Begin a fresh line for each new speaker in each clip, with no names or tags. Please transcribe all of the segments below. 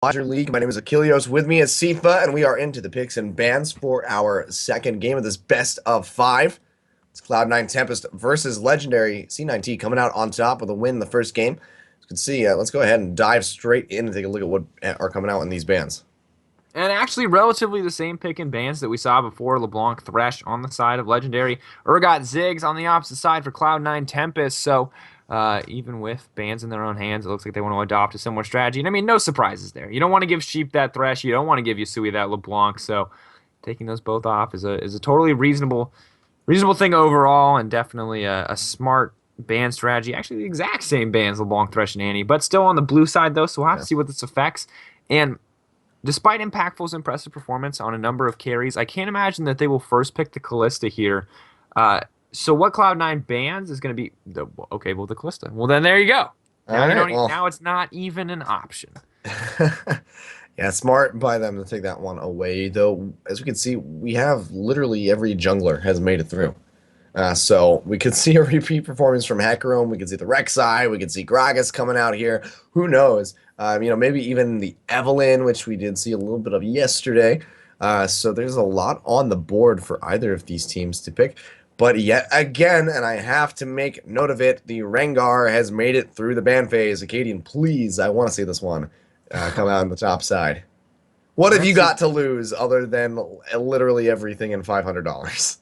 Roger League. My name is Achilleos. With me is Sifa, and we are into the picks and bans for our second game of this best of five. It's Cloud9 Tempest versus Legendary C9T coming out on top with a win in the first game. As you can see, let's go ahead and dive straight in and take a look at what are coming out in these bans.
And actually, relatively the same pick and bans that we saw before. LeBlanc Thresh on the side of Legendary. Urgot Ziggs on the opposite side for Cloud9 Tempest. So even with bans in their own hands, it looks like they want to adopt a similar strategy. And I mean, no surprises there. You don't want to give Sheep that Thresh. You don't want to give Yusui that LeBlanc. So taking those both off is a totally reasonable thing overall, and definitely a smart ban strategy. Actually, the exact same bans, LeBlanc, Thresh, and Annie, but still on the blue side, though, so we'll have to see what this affects. And despite Impactful's impressive performance on a number of carries, I can't imagine that they will first pick the Callista here. So what Cloud9 bans is going to be the Callista. Well, then there you go. Now it's not even an option.
Yeah, smart by them to take that one away. Though, as we can see, we have literally every jungler has made it through. So we could see a repeat performance from Hecarim. We could see the Rek'Sai. We could see Gragas coming out here. Who knows? Maybe even the Evelynn, which we did see a little bit of yesterday. So there's a lot on the board for either of these teams to pick. But yet again, and I have to make note of it, the Rengar has made it through the ban phase. Acadian, please, I want to see this one come out on the top side. What have you got to lose other than literally everything and $500?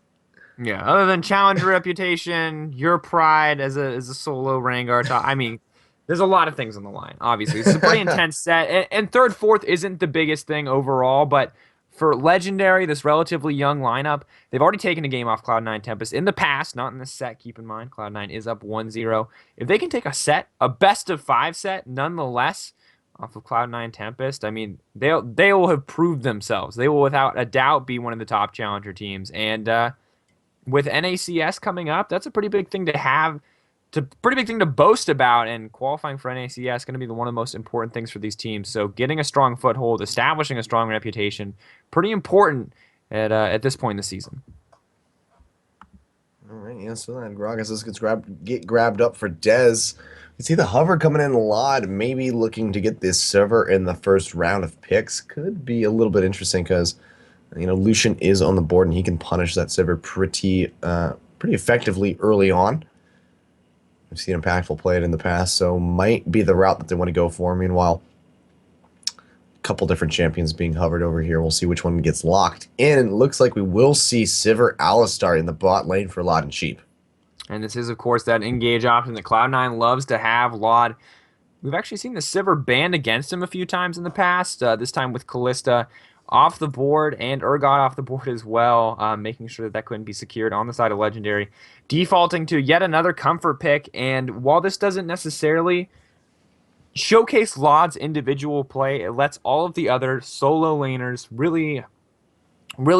Yeah, other than challenger reputation, your pride as a solo Rengar top. I mean, there's a lot of things on the line, obviously. It's a pretty intense set. And third, fourth isn't the biggest thing overall, but for Legendary, this relatively young lineup, they've already taken a game off Cloud9 Tempest in the past, not in this set, keep in mind. Cloud9 is up 1-0. If they can take a best of 5 set, nonetheless, off of Cloud9 Tempest, I mean, they will have proved themselves. They will, without a doubt, be one of the top challenger teams. And with NACS coming up, that's a pretty big thing to have. It's a pretty big thing to boast about, and qualifying for NACS is going to be one of the most important things for these teams. So getting a strong foothold, establishing a strong reputation, pretty important at this point in the season.
All right, yeah, so then Gragas gets grabbed up for Dez. You see the hover coming in a lot, maybe looking to get this server in the first round of picks. Could be a little bit interesting because, Lucian is on the board and he can punish that server pretty effectively early on. We've seen Impactful play it in the past, so might be the route that they want to go for. Meanwhile, a couple different champions being hovered over here. We'll see which one gets locked in. And it looks like we will see Sivir Alistar in the bot lane for Lod and Sheep.
And this is, of course, that engage option that Cloud9 loves to have. Lod, we've actually seen the Sivir banned against him a few times in the past, this time with Callista off the board and Urgot off the board as well, making sure that couldn't be secured on the side of Legendary. Defaulting to yet another comfort pick, and while this doesn't necessarily showcase Lod's individual play, it lets all of the other solo laners really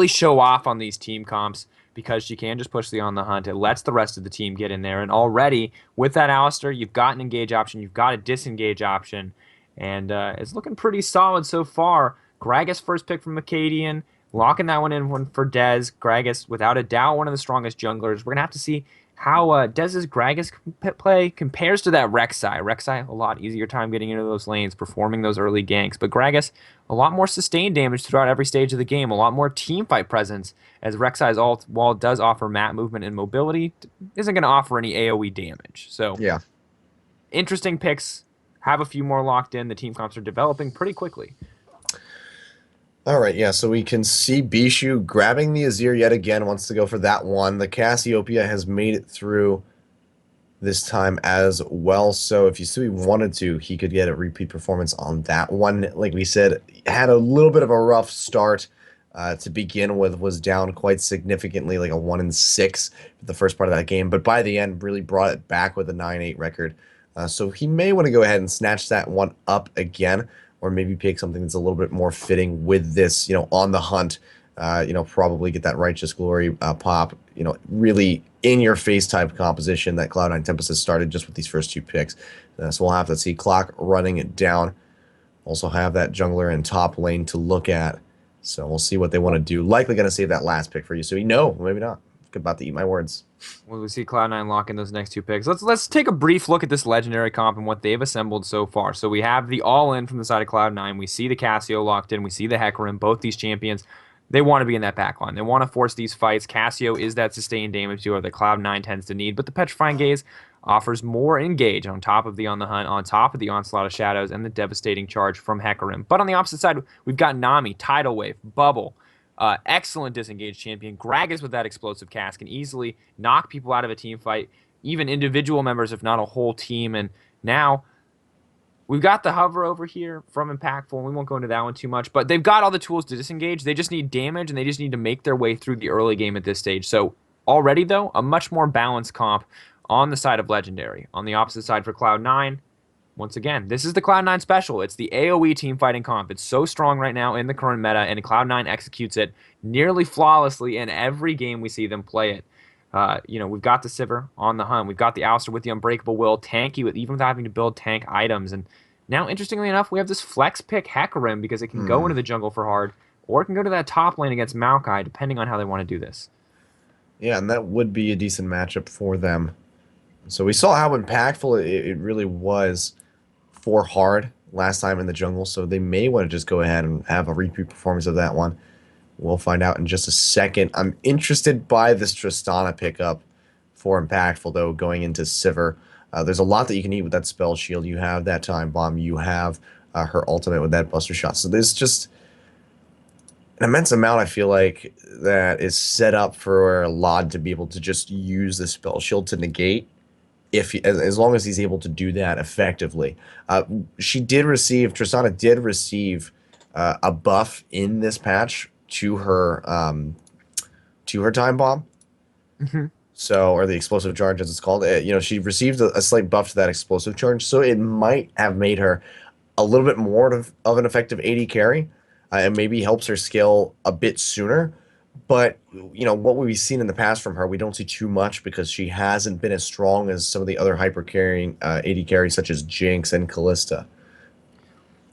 show off on these team comps because she can just push the on the hunt. It lets the rest of the team get in there, and already with that Alistar, you've got an engage option, you've got a disengage option, and it's looking pretty solid so far. Gragas first pick from Acadian, locking that one in for Dez. Gragas, without a doubt, one of the strongest junglers. We're going to have to see how Dez's Gragas play compares to that Rek'Sai. Rek'Sai, a lot easier time getting into those lanes, performing those early ganks. But Gragas, a lot more sustained damage throughout every stage of the game, a lot more teamfight presence, as Rek'Sai's ult, while it does offer map movement and mobility, isn't going to offer any AoE damage. So, yeah, interesting picks. Have a few more locked in. The team comps are developing pretty quickly.
All right, yeah, so we can see Bishu grabbing the Azir yet again, wants to go for that one. The Cassiopeia has made it through this time as well, so if Yusui wanted to, he could get a repeat performance on that one. Like we said, had a little bit of a rough start to begin with, was down quite significantly, like a 1-6 the first part of that game, but by the end, really brought it back with a 9-8 record. So he may want to go ahead and snatch that one up again, or maybe pick something that's a little bit more fitting with this, on the hunt, probably get that Righteous Glory pop, really in-your-face type composition that Cloud9 Tempest has started just with these first 2 picks. So we'll have to see clock running it down. Also have that jungler in top lane to look at. So we'll see what they want to do. Likely going to save that last pick for you. So no, maybe not. about to eat my words.
Well, we see Cloud9 lock in those next two picks. Let's take a brief look at this legendary comp and what they've assembled so far. So we have the all-in from the side of Cloud9. We see the Cassio locked in. We see the Hecarim. Both these champions, they want to be in that backline. They want to force these fights. Cassio is that sustained damage dealer that Cloud9 tends to need, but the Petrifying Gaze offers more engage on top of the On the Hunt, on top of the Onslaught of Shadows, and the devastating charge from Hecarim. But on the opposite side, we've got Nami, Tidal Wave, Bubble. Excellent disengaged champion. Gragas with that explosive cast can easily knock people out of a team fight, even individual members, if not a whole team. And now we've got the hover over here from Impactful, and we won't go into that one too much, but they've got all the tools to disengage. They just need damage, and they just need to make their way through the early game at this stage. So already, though, a much more balanced comp on the side of Legendary. On the opposite side for Cloud9, once again, this is the Cloud9 special. It's the AoE team fighting comp. It's so strong right now in the current meta, and Cloud9 executes it nearly flawlessly in every game we see them play it. We've got the Sivir on the Hunt. We've got the Ouster with the Unbreakable Will, tanky with even without having to build tank items. And now, interestingly enough, we have this flex pick Hecarim because it can go into the jungle for hard, or it can go to that top lane against Maokai, depending on how they want to do this.
Yeah, and that would be a decent matchup for them. So we saw how impactful it really was for hard last time in the jungle, so they may want to just go ahead and have a repeat performance of that one. We'll find out in just a second. I'm interested by this Tristana pickup for impactful, though, going into Sivir. There's a lot that you can eat with that spell shield. You have that time bomb. You have her ultimate with that buster shot. So there's just an immense amount, I feel like, that is set up for Lod to be able to just use the spell shield to negate, as long as he's able to do that effectively. Tristana did receive a buff in this patch to her time bomb. So, or the explosive charge, as it's called. She received a slight buff to that explosive charge, so it might have made her a little bit more of an effective AD carry, and maybe helps her scale a bit sooner. But, what we've seen in the past from her, we don't see too much because she hasn't been as strong as some of the other hyper-carrying AD carries, such as Jinx and Kalista.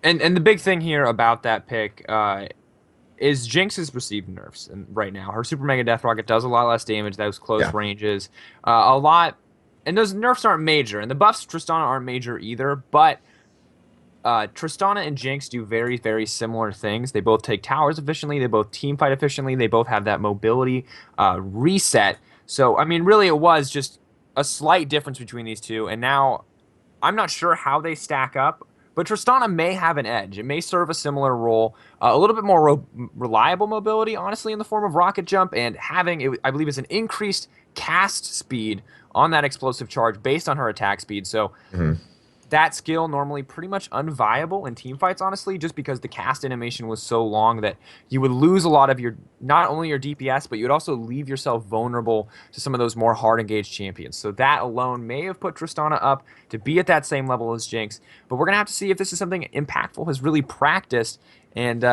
And the big thing here about that pick is Jinx has received nerfs right now. Her Super Mega Death Rocket does a lot less damage, those close ranges. And those nerfs aren't major, and the buffs to Tristana aren't major either, but Tristana and Jinx do very, very similar things. They both take towers efficiently. They both team fight efficiently. They both have that mobility reset. So, I mean, really, it was just a slight difference between these two. And now, I'm not sure how they stack up, but Tristana may have an edge. It may serve a similar role, a little bit more reliable mobility, honestly, in the form of rocket jump, and having, I believe, is an increased cast speed on that explosive charge based on her attack speed. So. That skill normally pretty much unviable in team fights, honestly, just because the cast animation was so long that you would lose a lot of not only your DPS, but you would also leave yourself vulnerable to some of those more hard engaged champions. So that alone may have put Tristana up to be at that same level as Jinx, but we're going to have to see if this is something Impactful has really practiced and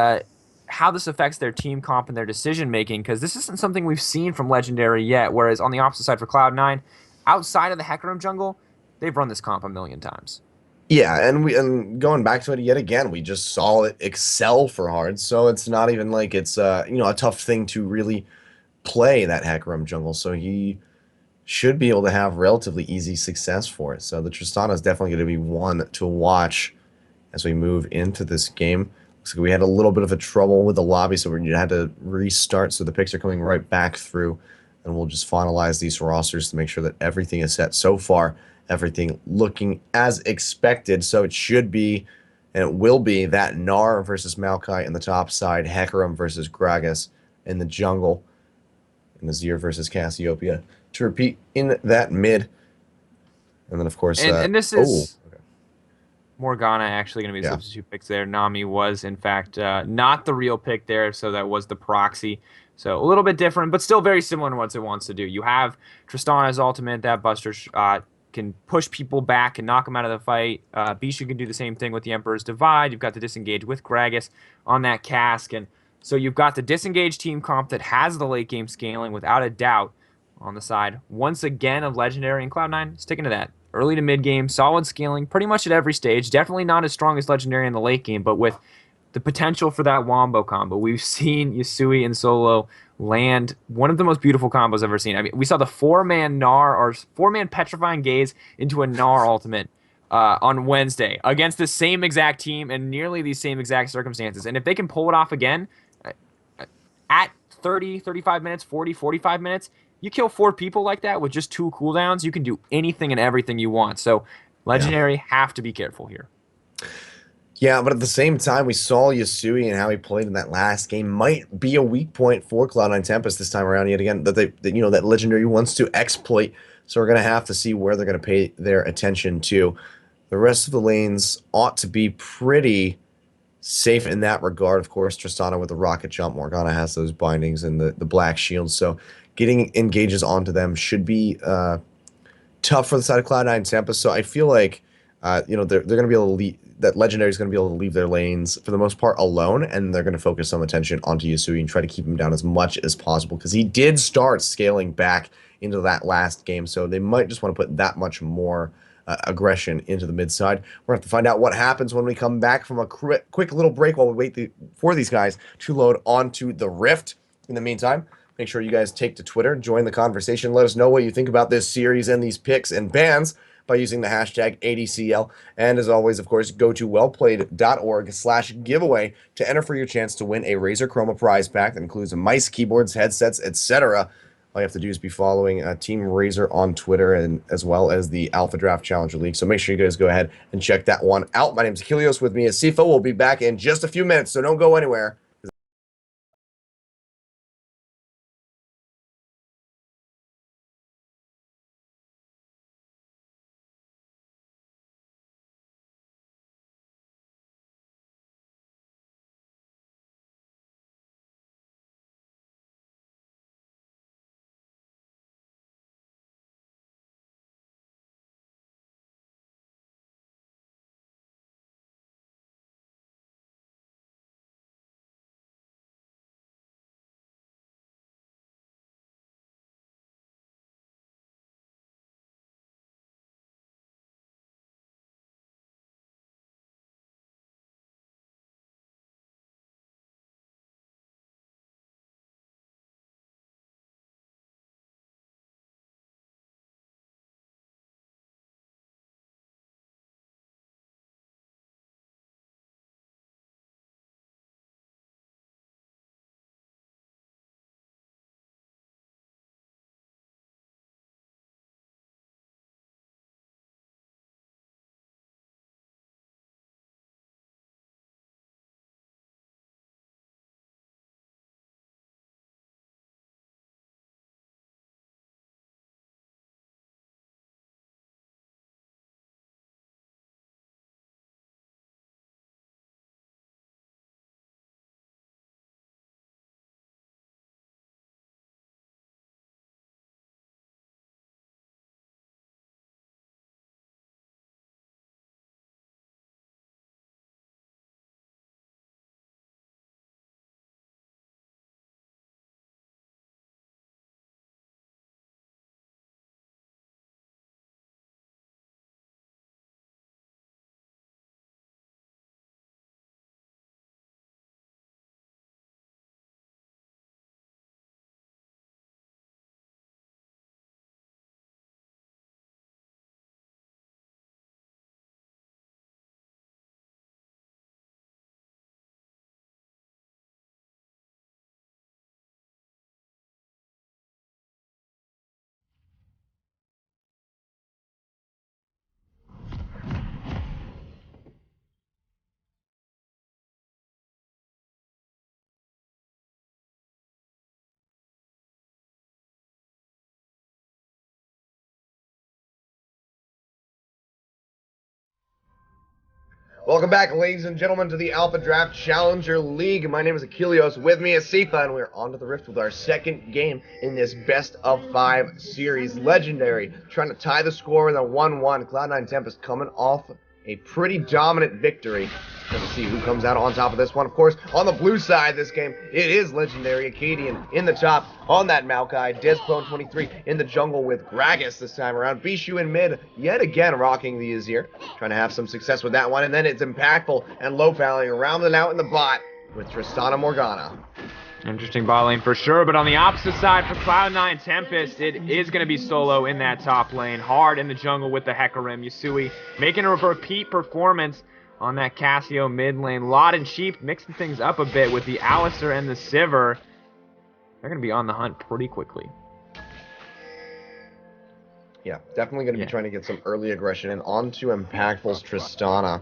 how this affects their team comp and their decision making, because this isn't something we've seen from Legendary yet, whereas on the opposite side for Cloud9, outside of the Hecarim jungle, they've run this comp a million times.
Yeah, and going back to it yet again, we just saw it excel for hard, so it's not even like it's a tough thing to really play that Hecarim jungle, so he should be able to have relatively easy success for it. So the Tristana is definitely going to be one to watch as we move into this game. Looks like we had a little bit of a trouble with the lobby, so we had to restart, so the picks are coming right back through, and we'll just finalize these rosters to make sure that everything is set so far. Everything looking as expected, so it should be, and it will be, that Gnar versus Maokai in the top side, Hecarim versus Gragas in the jungle, and Azir versus Cassiopeia to repeat in that mid. And then, of course...
And this is Morgana actually going to be the substitute picks there. Nami was, in fact, not the real pick there, so that was the proxy. So a little bit different, but still very similar to what it wants to do. You have Tristana's ultimate, that buster can push people back and knock them out of the fight. Bishu can do the same thing with the Emperor's Divide. You've got the disengage with Gragas on that cask. And so you've got the disengage team comp that has the late game scaling without a doubt on the side. Once again of Legendary and Cloud9, sticking to that. Early to mid game, solid scaling pretty much at every stage. Definitely not as strong as Legendary in the late game, but with the potential for that wombo combo. We've seen Yasui and Solo land one of the most beautiful combos I've ever seen. I mean, we saw the four-man Gnar or four-man Petrifying Gaze into a Gnar ultimate on Wednesday against the same exact team and nearly these same exact circumstances. And if they can pull it off again at 30, 35 minutes, 40, 45 minutes, you kill four people like that with just two cooldowns, you can do anything and everything you want. So
Yeah.
Legendary have to be careful here.
Yeah, but at the same time, we saw Yasui and how he played in that last game might be a weak point for Cloud9 Tempest this time around yet again. That Legendary wants to exploit. So we're gonna have to see where they're gonna pay their attention to. The rest of the lanes ought to be pretty safe in that regard. Of course, Tristana with the rocket jump, Morgana has those bindings and the black shields. So getting engages onto them should be tough for the side of Cloud9 Tempest. So I feel like they're going to be able to leave, that Legendary is going to be able to leave their lanes for the most part alone, and they're going to focus some attention onto Yasui and try to keep him down as much as possible because he did start scaling back into that last game. So they might just want to put that much more aggression into the mid side. We're going to have to find out what happens when we come back from a quick little break while we wait for these guys to load onto the Rift. In the meantime, make sure you guys take to Twitter, join the conversation, let us know what you think about this series and these picks and bans by using the hashtag ADCL. And as always, of course, go to wellplayed.org/giveaway to enter for your chance to win a Razer Chroma prize pack that includes mice, keyboards, headsets, etc. All you have to do is be following Team Razer on Twitter and as well as the AlphaDraft Challenger League. So make sure you guys go ahead and check that one out. My name is Achilleos. With me is Sifa. We'll be back in just a few minutes, so don't go anywhere. Welcome back, ladies and gentlemen, to the AlphaDraft Challenger League. My name is Achilleos. With me is Sifa, and we're on to the Rift with our second game in this best-of-5 series. Legendary, trying to tie the score with a 1-1. Cloud9 Tempest coming off a pretty dominant victory. Let's see who comes out on top of this one. Of course, on the blue side this game, it is Legendary Acadian in the top on that Maokai. Dizprone23 in the jungle with Gragas this time around. Bishu in mid, yet again rocking the Azir. Trying to have some success with that one. And then it's Impactful and Low Palling rounding out in the bot with Tristana Morgana.
Interesting bot lane for sure, but on the opposite side for Cloud9 Tempest, it is going to be solo in that top lane. Hard in the jungle with the Hecarim. Yasui making a repeat performance on that Cassio mid lane. Lot and Sheep mixing things up a bit with the Alistar and the Sivir. They're going to be on the hunt pretty quickly.
Yeah, definitely going to be trying to get some early aggression and onto Impactful's Tristana.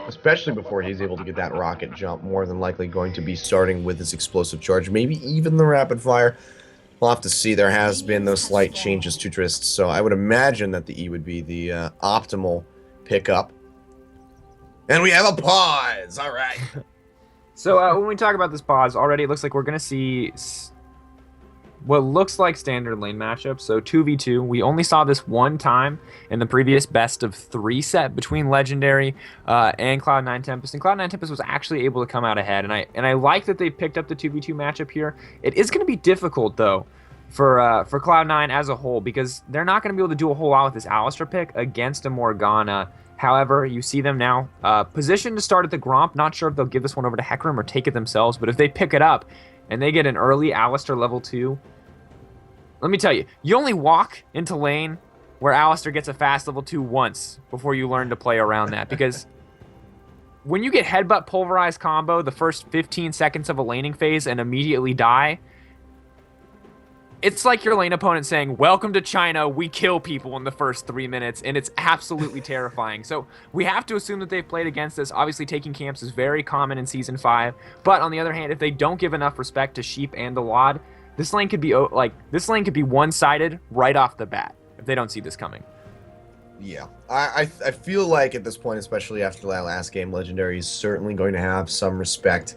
Especially before he's able to get that rocket jump. More than likely going to be starting with his explosive charge. Maybe even the rapid fire. We'll have to see. There has been those slight changes to Trist. So I would imagine that the E would be the optimal pickup. And we have a pause. All right.
So when we talk about this pause, already it looks like we're going to see what looks like standard lane matchup. So 2v2. We only saw this one time in the previous best of 3 set between Legendary and Cloud9 Tempest. And Cloud9 Tempest was actually able to come out ahead. And I like that they picked up the 2v2 matchup here. It is going to be difficult though for Cloud9 as a whole, because they're not going to be able to do a whole lot with this Alistar pick against a Morgana. However, you see them now positioned to start at the Gromp. Not sure if they'll give this one over to Hecarim or take it themselves, but if they pick it up and they get an early Alistar level 2, let me tell you, you only walk into lane where Alistar gets a fast level 2 once before you learn to play around that. Because when you get headbutt pulverized combo the first 15 seconds of a laning phase and immediately die, it's like your lane opponent saying, "Welcome to China, we kill people in the first 3 minutes," and it's absolutely terrifying. So we have to assume that they've played against this. Obviously, taking camps is very common in Season 5. But on the other hand, if they don't give enough respect to Sheep and the Lod, this lane could be one-sided right off the bat if they don't see this coming.
Yeah, I feel like at this point, especially after that last game, Legendary is certainly going to have some respect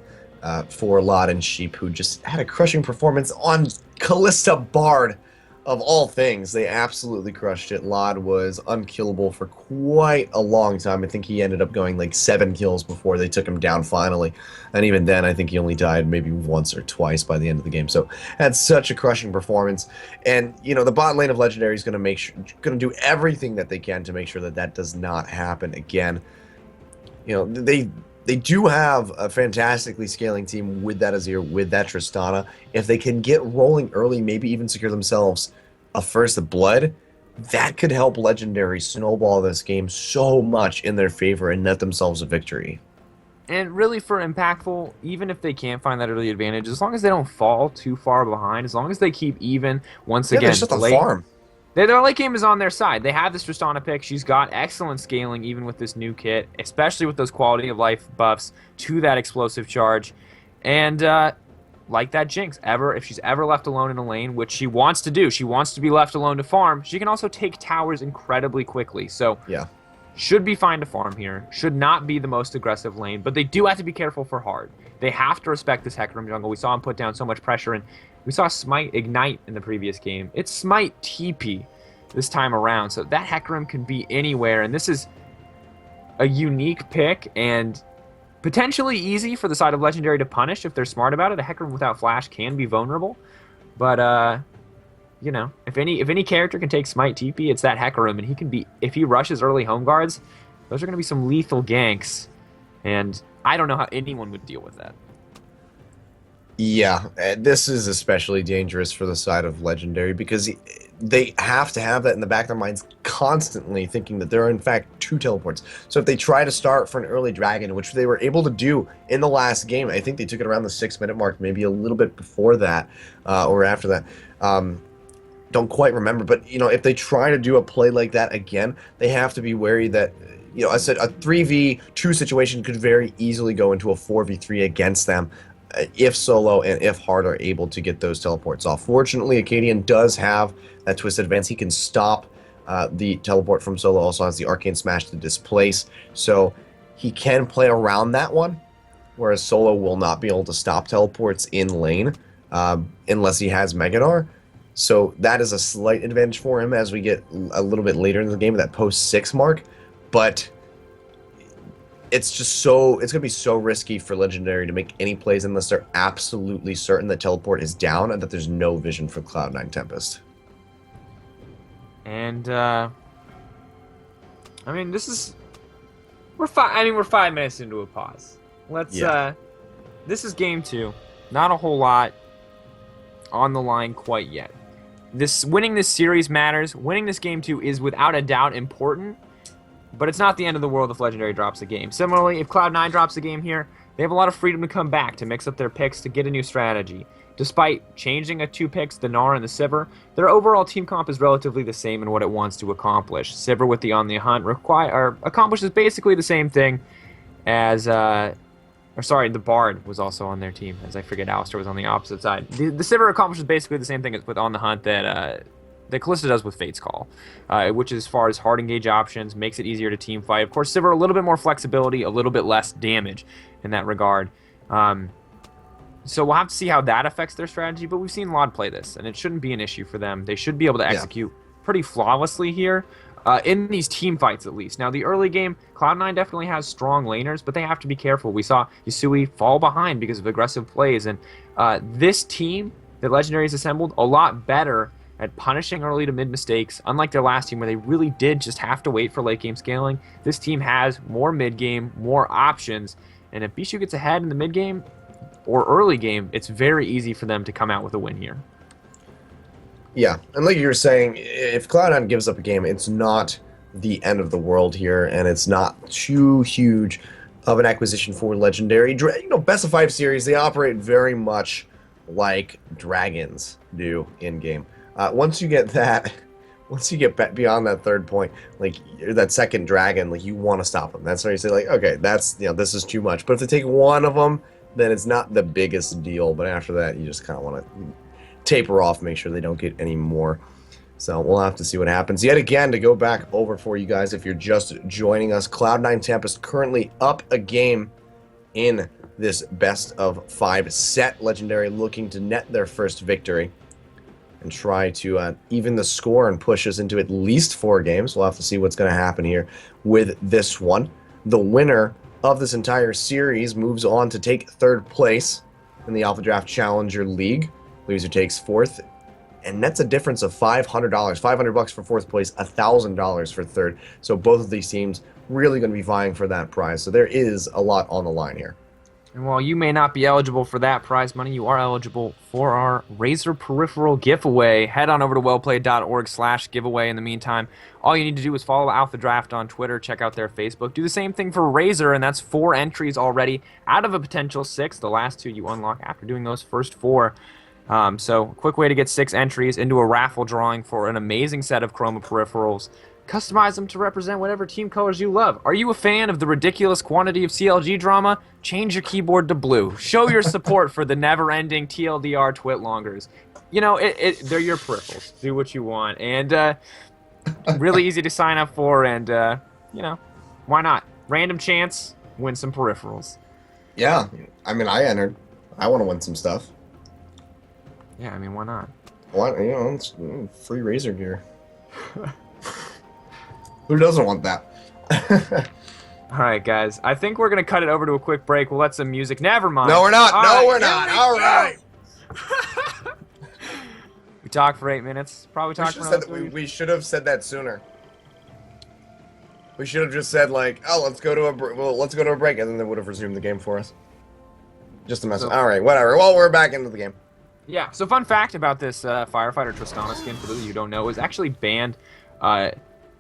for Lot and Sheep, who just had a crushing performance on Callista Bard. Of all things, they absolutely crushed it. Lod was unkillable for quite a long time. I think he ended up going like 7 kills before they took him down finally. And even then, I think he only died maybe once or twice by the end of the game. So had such a crushing performance. And, you know, the bot lane of Legendary is going to do everything that they can to make sure that that does not happen again. You know, they do have a fantastically scaling team with that Azir, with that Tristana. If they can get rolling early, maybe even secure themselves a first blood, that could help Legendary snowball this game so much in their favor and net themselves a victory.
And really for Impactful, even if they can't find that early advantage, as long as they don't fall too far behind, as long as they keep even, once again,
it's just a farm.
Their late game is on their side. They have this Tristana pick. She's got excellent scaling even with this new kit, especially with those quality of life buffs to that explosive charge. And like that Jinx, if she's ever left alone in a lane, which she wants to do, she wants to be left alone to farm, she can also take towers incredibly quickly. So
yeah,
should be fine to farm here. Should not be the most aggressive lane, but they do have to be careful for hard. They have to respect this Hecarim jungle. We saw him put down so much pressure, and we saw Smite ignite in the previous game. It's Smite TP this time around, so that Hecarim can be anywhere, and this is a unique pick and potentially easy for the side of Legendary to punish if they're smart about it. A Hecarim without flash can be vulnerable, but you know, if any character can take Smite TP, it's that Hecarim, and he can be, if he rushes early home guards, those are going to be some lethal ganks, and I don't know how anyone would deal with that.
Yeah, this is especially dangerous for the side of Legendary because they have to have that in the back of their minds constantly, thinking that there are in fact 2 teleports. So if they try to start for an early dragon, which they were able to do in the last game, I think they took it around the 6-minute mark, maybe a little bit before that or after that. Don't quite remember, but you know, if they try to do a play like that again, they have to be wary that, you know, I said a 3v2 situation could very easily go into a 4v3 against them if Solo and if Hard are able to get those teleports off. Fortunately, Acadian does have that Twisted Advance. He can stop the teleport from Solo, also has the Arcane Smash to displace, so he can play around that one, whereas Solo will not be able to stop teleports in lane unless he has Megadar. So that is a slight advantage for him as we get a little bit later in the game at that post 6 mark. But it's just so it's gonna be so risky for Legendary to make any plays unless they're absolutely certain that teleport is down and that there's no vision for Cloud9 Tempest.
And I mean, we're 5 minutes into a pause. Let's this is game 2. Not a whole lot on the line quite yet. Winning this series matters. Winning this game 2 is without a doubt important, but it's not the end of the world if Legendary drops a game. Similarly, if Cloud9 drops a game here, they have a lot of freedom to come back, to mix up their picks, to get a new strategy. Despite changing 2 picks, the Gnar and the Sivir, their overall team comp is relatively the same in what it wants to accomplish. Sivir with the On the Hunt accomplishes basically the same thing as the Bard was also on their team, as I forget Alistar was on the opposite side. The Sivir accomplishes basically the same thing with On the Hunt that Kalista does with Fate's Call, which is as far as hard engage options, makes it easier to team fight. Of course, Sivir a little bit more flexibility, a little bit less damage in that regard. So we'll have to see how that affects their strategy, but we've seen Lod play this, and it shouldn't be an issue for them. They should be able to execute pretty flawlessly here. In these team fights, at least. Now, the early game, Cloud9 definitely has strong laners, but they have to be careful. We saw Yasui fall behind because of aggressive plays, and this team that Legendary has assembled, a lot better at punishing early to mid mistakes, unlike their last team where they really did just have to wait for late game scaling. This team has more mid game, more options, and if Bishu gets ahead in the mid game or early game, it's very easy for them to come out with a win here.
Yeah, and like you were saying, if Cloud9 gives up a game, it's not the end of the world here, and it's not too huge of an acquisition for Legendary. You know, best of 5 series, they operate very much like dragons do in game. Once you get beyond that third point, like that second dragon, like you want to stop them. That's why you say like, okay, that's, you know, this is too much. But if they take one of them, then it's not the biggest deal. But after that, you just kind of want to taper off, make sure they don't get any more. So we'll have to see what happens. Yet again, to go back over for you guys, if you're just joining us, Cloud9 Tempest currently up a game in this best of 5 set. Legendary looking to net their first victory and try to even the score and push us into at least 4 games. We'll have to see what's going to happen here with this one. The winner of this entire series moves on to take 3rd place in the AlphaDraft Challenger League. Loser takes 4th, and that's a difference of $500. $500 for 4th place, $1,000 for 3rd. So both of these teams really going to be vying for that prize. So there is a lot on the line here.
And while you may not be eligible for that prize money, you are eligible for our Razor Peripheral giveaway. Head on over to wellplayed.org/giveaway. In the meantime, all you need to do is follow AlphaDraft on Twitter, check out their Facebook. Do the same thing for Razor, and that's 4 entries already out of a potential 6. The last 2 you unlock after doing those first 4. So, quick way to get 6 entries into a raffle drawing for an amazing set of Chroma peripherals. Customize them to represent whatever team colors you love. Are you a fan of the ridiculous quantity of CLG drama? Change your keyboard to blue. Show your support for the never-ending TLDR twitlongers. You know, they're your peripherals. Do what you want. And really easy to sign up for, and, you know, why not? Random chance, win some peripherals.
Yeah, I mean, I entered. I want to win some stuff.
Yeah, I mean, why not?
Why, you know, it's free Razor gear. Who doesn't want that?
All right, guys. I think we're going to cut it over to a quick break. We'll let some music. Never mind.
No, we're not. We're not. All right.
We talked for 8 minutes. Probably talked for another 3.
We should have said that sooner. We should have just said, like, oh, let's go to a break, and then they would have resumed the game for us. Just a mess. All right, whatever. Well, we're back into the game.
Yeah, so fun fact about this Firefighter Tristana skin, for those of you who don't know, is actually banned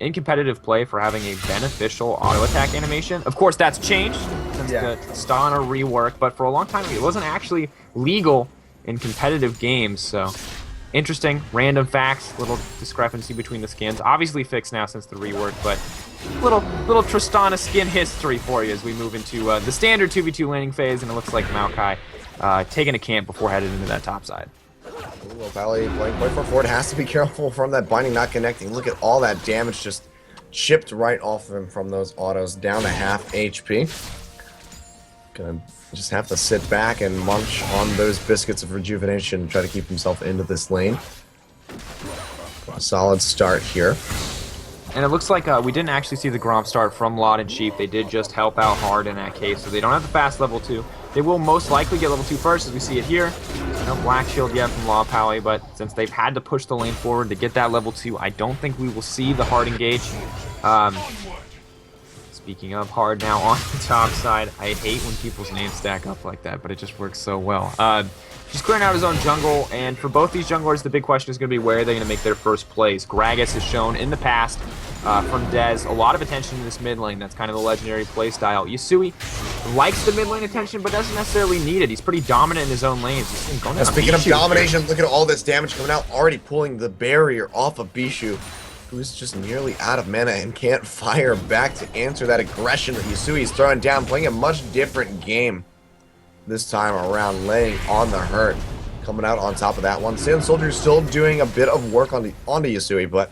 in competitive play for having a beneficial auto attack animation. Of course, that's changed since the Tristana rework, but for a long time it wasn't actually legal in competitive games. So interesting, random facts, little discrepancy between the skins. Obviously fixed now since the rework, but little Tristana skin history for you as we move into the standard 2v2 laning phase, and it looks like Maokai taking a camp before headed into that top side.
Well, Valley playing point for Ford has to be careful from that binding not connecting. Look at all that damage just chipped right off of him from those autos, down to half HP. Gonna just have to sit back and munch on those biscuits of rejuvenation and try to keep himself into this lane. A solid start here.
And it looks like we didn't actually see the Gromp start from Lot and Sheep. They did just help out hard in that case, so they don't have the fast level 2. They will most likely get level 2 first, as we see it here. There's no Black Shield yet from Law Pally, but since they've had to push the lane forward to get that level 2, I don't think we will see the hard engage. Speaking of hard now on the top side, I hate when people's names stack up like that, but it just works so well. Just clearing out his own jungle, and for both these junglers, the big question is going to be where are they going to make their first plays. Gragas has shown in the past from Dez a lot of attention in this mid lane. That's kind of the legendary play style. Yasui likes the mid lane attention, but doesn't necessarily need it. He's pretty dominant in his own lanes.
Speaking of domination, look at all this damage coming out, already pulling the barrier off of Bishu, who's just nearly out of mana and can't fire back to answer that aggression that Yasui's throwing down, playing a much different game this time around, laying on the hurt, coming out on top of that one. Sand Soldier's still doing a bit of work onto Yasui, but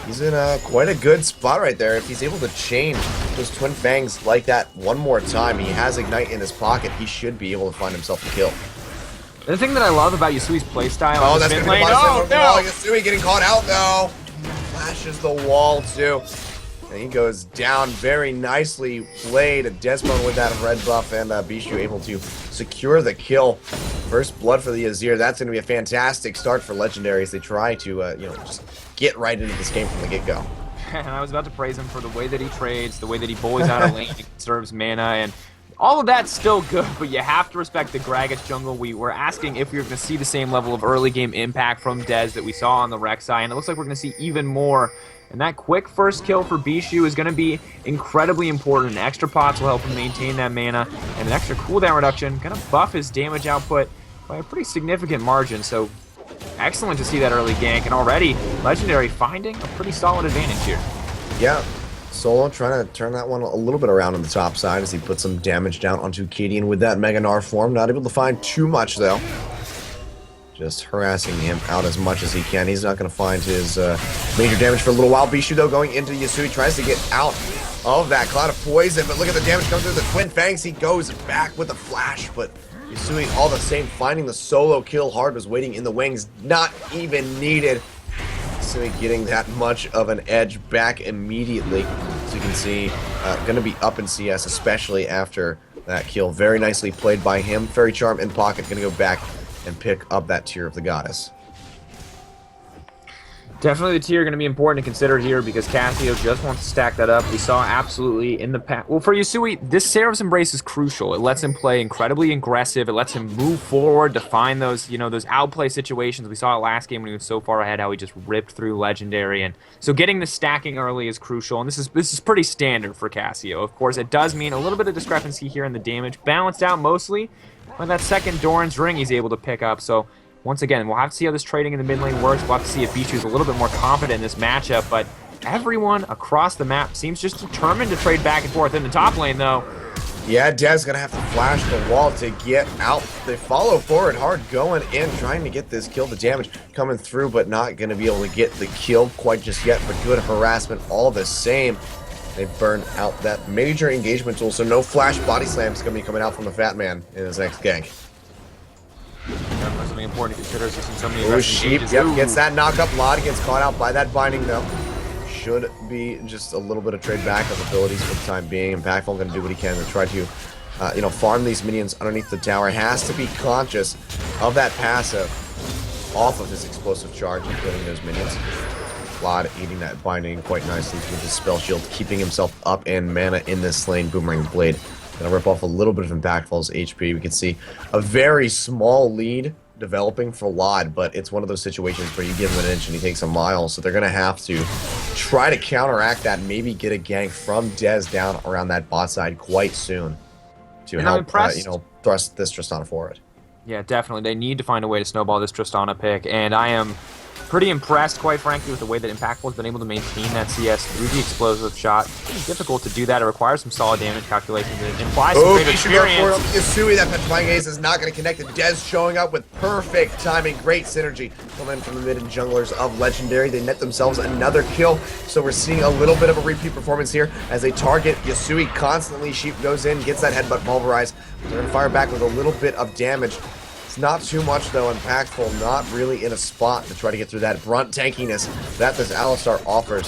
he's in quite a good spot right there. If he's able to chain those Twin Fangs like that one more time, he has Ignite in his pocket, he should be able to find himself a kill.
The thing that I love about Yasui's playstyle
oh,
in
that's
mid
gonna
lane,
oh, no! Yasui getting caught out though. Flashes the wall too. And he goes down very nicely played. Desmond with that red buff, and Bishu able to secure the kill. First blood for the Azir. That's going to be a fantastic start for Legendary as they try to, you know, just get right into this game from the get-go.
And I was about to praise him for the way that he trades, the way that he bullies out of lane, he conserves mana, and all of that's still good, but you have to respect the Gragas jungle. We were asking if we were going to see the same level of early game impact from Dez that we saw on the Rek'Sai, and it looks like we're going to see even more. And that quick first kill for Bishu is going to be incredibly important. Extra pots will help him maintain that mana, and an extra cooldown reduction going to buff his damage output by a pretty significant margin. So excellent to see that early gank, and already Legendary finding a pretty solid advantage here.
Yeah, Solo trying to turn that one a little bit around on the top side as he puts some damage down onto Cadian with that Mega Gnar form. Not able to find too much though. Just harassing him out as much as he can. He's not going to find his major damage for a little while. Bishu, though, going into Yasui, tries to get out of that cloud of poison, but look at the damage coming through the Twin Fangs. He goes back with a flash, but Yasui, all the same, finding the solo kill. Hard was waiting in the wings, not even needed. Yasui getting that much of an edge back immediately. As you can see, going to be up in CS, especially after that kill. Very nicely played by him. Fairy Charm in pocket, going to go back and pick up that Tear of the Goddess.
Definitely the tier going to be important to consider here because Cassio just wants to stack that up. We saw absolutely in the past. Well, for Yasui, this Seraph's Embrace is crucial. It lets him play incredibly aggressive. It lets him move forward to find those, you know, those outplay situations. We saw it last game when he was so far ahead, how he just ripped through Legendary. And so getting the stacking early is crucial. And this is pretty standard for Cassio. Of course, it does mean a little bit of discrepancy here in the damage, balanced out mostly by that second Doran's Ring he's able to pick up. So once again, we'll have to see how this trading in the mid lane works. We'll have to see if Bishu's a little bit more confident in this matchup, but everyone across the map seems just determined to trade back and forth. In the top lane, though,
yeah, Dez gonna have to flash the wall to get out. They follow forward hard, going in, trying to get this kill. The damage coming through, but not gonna be able to get the kill quite just yet, but good harassment all the same. They burn out that major engagement tool, so no flash body slams gonna be coming out from the Fat Man in his next gank.
Definitely something important to consider since so many
Ooh, Sheep, yep, gets that knock-up. Lot gets caught out by that binding, though. Should be just a little bit of trade back of abilities for the time being. Impactful going to do what he can to try to, you know, farm these minions underneath the tower. Has to be conscious of that passive off of his explosive charge and killing those minions. Lot eating that binding quite nicely with his spell shield, keeping himself up in mana in this lane. Boomerang Blade. Gonna rip off a little bit of Impactful's HP. We can see a very small lead developing for Lod, but it's one of those situations where you give him an inch and he takes a mile, so they're gonna have to try to counteract that, maybe get a gank from Dez down around that bot side quite soon to help, you know, thrust this Tristana forward.
Yeah, definitely. They need to find a way to snowball this Tristana pick, and I am pretty impressed, quite frankly, with the way that Impactful has been able to maintain that CS through the explosive shot. It's difficult to do that. It requires some solid damage calculations. It implies some great experience.
Yasui, that Petrifying Ace is not going to connect. Dez showing up with perfect timing, great synergy coming in from the mid and junglers of Legendary. They net themselves another kill, so we're seeing a little bit of a repeat performance here as they target Yasui constantly. Sheep goes in, gets that headbutt pulverized. They're going to fire back with a little bit of damage. It's not too much, though. Impactful, not really in a spot to try to get through that brunt tankiness that this Alistar offers.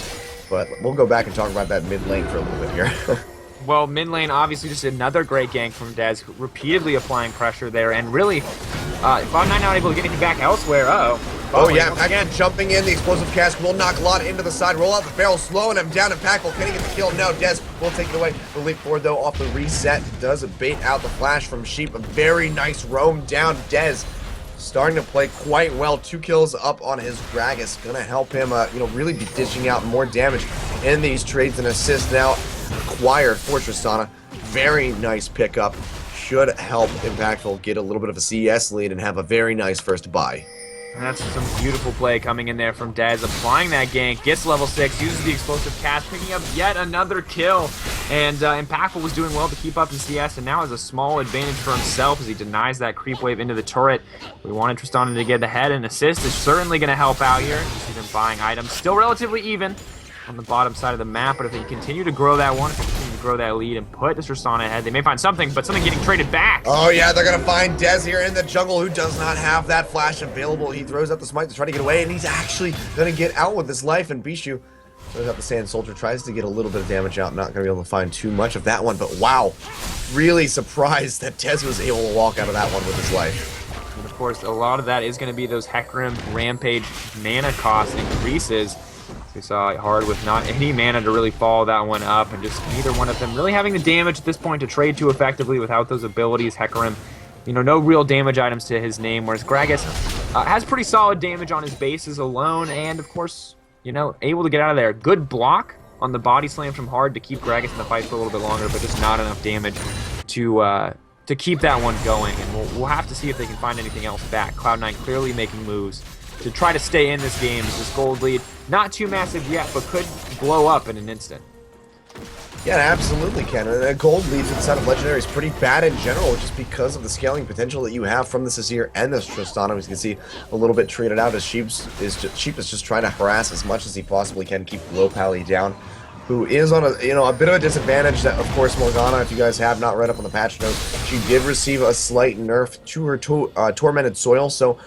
But we'll go back and talk about that mid lane for a little bit here.
Well, mid lane, obviously just another great gank from Dez, repeatedly applying pressure there, and really, Cloud9 not able to get anything back elsewhere.
Oh yeah, again, jumping in, the explosive cast will knock Lot into the side, roll out the barrel, slowing him down, Impactful, can he get the kill? No, Dez will take it away. The leap forward though, off the reset, does bait out the flash from Sheep, a very nice roam down. Dez starting to play quite well, 2 kills up on his Gragas, gonna help him, really be dishing out more damage in these trades and assists now. Acquired for Tristana, very nice pickup, should help Impactful get a little bit of a CS lead and have a very nice first buy.
And that's some beautiful play coming in there from Dez, applying that gank, gets level 6, uses the explosive cast, picking up yet another kill. And Impactful was doing well to keep up in CS, and now has a small advantage for himself as he denies that creep wave into the turret. We wanted Tristana to get ahead, and assist is certainly going to help out here. You see them buying items, still relatively even on the bottom side of the map, but if they continue to grow that one, if they continue to grow that lead and put this Tristana ahead, they may find something, but something getting traded back.
Oh yeah, they're gonna find Dez here in the jungle, who does not have that flash available. He throws out the smite to try to get away, and he's actually gonna get out with his life, and Bishu throws out the Sand Soldier, tries to get a little bit of damage out, not gonna be able to find too much of that one, but wow, really surprised that Dez was able to walk out of that one with his life.
And of course, a lot of that is gonna be those Hecarim Rampage mana cost increases. We saw it hard with not any mana to really follow that one up, and just neither one of them really having the damage at this point to trade too effectively without those abilities. Hecarim, no real damage items to his name, whereas Gragas has pretty solid damage on his bases alone, and of course, able to get out of there. Good block on the body slam from Hard to keep Gragas in the fight for a little bit longer, but just not enough damage to keep that one going, and we'll have to see if they can find anything else back. Cloud9 clearly making moves to try to stay in this game. This gold lead, not too massive yet, but could blow up in an instant.
Yeah, it absolutely can. And a gold lead for the side of Legendary is pretty bad in general, just because of the scaling potential that you have from this Azir and this Tristana. As you can see, a little bit traded out as Sheep is just trying to harass as much as he possibly can, keep Low Pally down, who is on a bit of a disadvantage. That, of course, Morgana, if you guys have not read up on the patch notes, she did receive a slight nerf to her Tormented Soil, so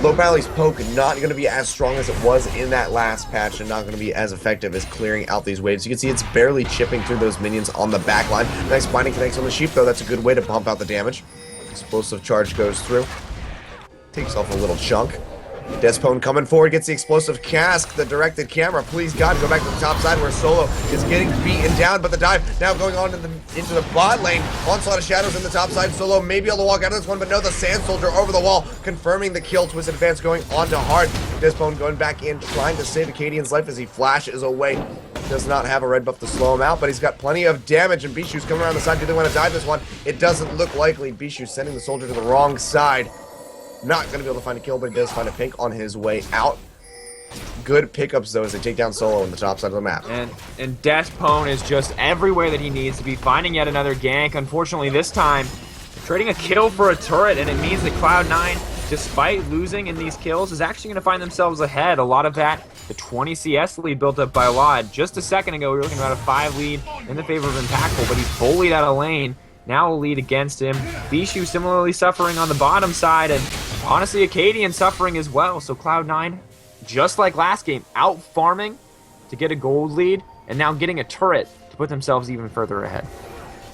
Low Pally's poke not going to be as strong as it was in that last patch, and not going to be as effective as clearing out these waves. You can see it's barely chipping through those minions on the back line. Nice binding connects on the Sheep, though. That's a good way to pump out the damage. Explosive charge goes through. Takes off a little chunk. Despone coming forward, gets the explosive cask, the directed camera. Please God, go back to the top side where Solo is getting beaten down, but the dive now going on into the bot lane. Onslaught of Shadows in the top side. Solo may be able to walk out of this one, but no, the Sand Soldier over the wall, confirming the kill. Twisted Advance going on to Hard. Despone going back in, trying to save Acadian's life as he flashes away. Does not have a red buff to slow him out, but he's got plenty of damage, and Bishu's coming around the side. Do they want to dive this one? It doesn't look likely. Bishu sending the soldier to the wrong side. Not going to be able to find a kill, but he does find a pink on his way out. Good pickups, though, as they take down Solo on the top side of the map.
And Despone is just everywhere that he needs to be, finding yet another gank. Unfortunately, this time, trading a kill for a turret, and it means that Cloud9, despite losing in these kills, is actually going to find themselves ahead. A lot of that, the 20 CS lead built up by Lod. Just a second ago, we were looking at about a 5 lead in the favor of Impactful, but he's bullied out of lane. Now a lead against him. Bishu similarly suffering on the bottom side, and honestly, Acadian suffering as well. So Cloud9, just like last game, out farming to get a gold lead, and now getting a turret to put themselves even further ahead.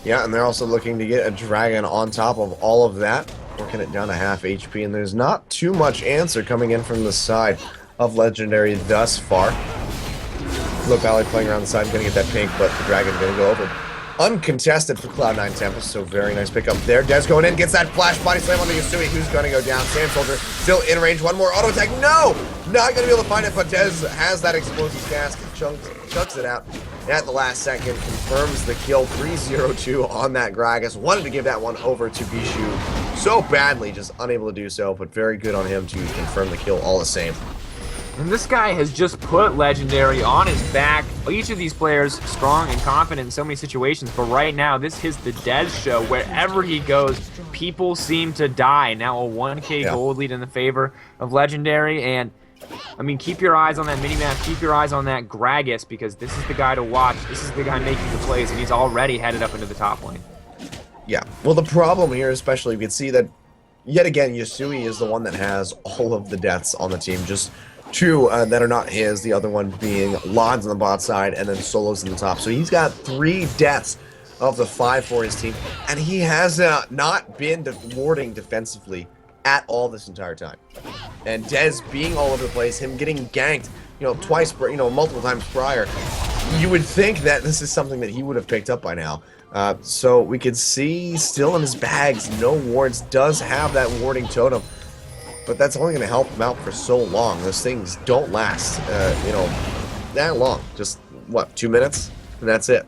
Yeah, and they're also looking to get a dragon on top of all of that, working it down to half HP, and there's not too much answer coming in from the side of Legendary thus far. Low Pally playing around the side, gonna get that pink, but the dragon's gonna go over. Uncontested for Cloud9 Tempest, so very nice pickup there. Dez going in, gets that flash body slam on the Yasui, who's going to go down. Sand Soldier still in range, one more auto attack. No! Not going to be able to find it, but Dez has that explosive cask, chucks it out at the last second, confirms the kill. 3-0-2 on that Gragas. Wanted to give that one over to Bishu so badly, just unable to do so, but very good on him to confirm the kill all the same.
And this guy has just put Legendary on his back. Each of these players strong and confident in so many situations, but right now this is the Dez show. Wherever he goes, people seem to die. Now a 1k gold lead in the favor of Legendary, and I mean, keep your eyes on that minimap, keep your eyes on that Gragas, because this is the guy to watch. This is the guy making the plays, and he's already headed up into the top lane.
Yeah, well, the problem here, especially, you can see that yet again Yasui is the one that has all of the deaths on the team, just Two that are not his, the other one being Lod's on the bot side, and then Solo's in the top. So he's got 3 deaths of the 5 for his team, and he has not been warding defensively at all this entire time. And Dez being all over the place, him getting ganked, twice, multiple times prior, you would think that this is something that he would have picked up by now. So we could see still in his bags, no wards, does have that warding totem. But that's only going to help him out for so long. Those things don't last, that long. Just, what, 2 minutes? And that's it.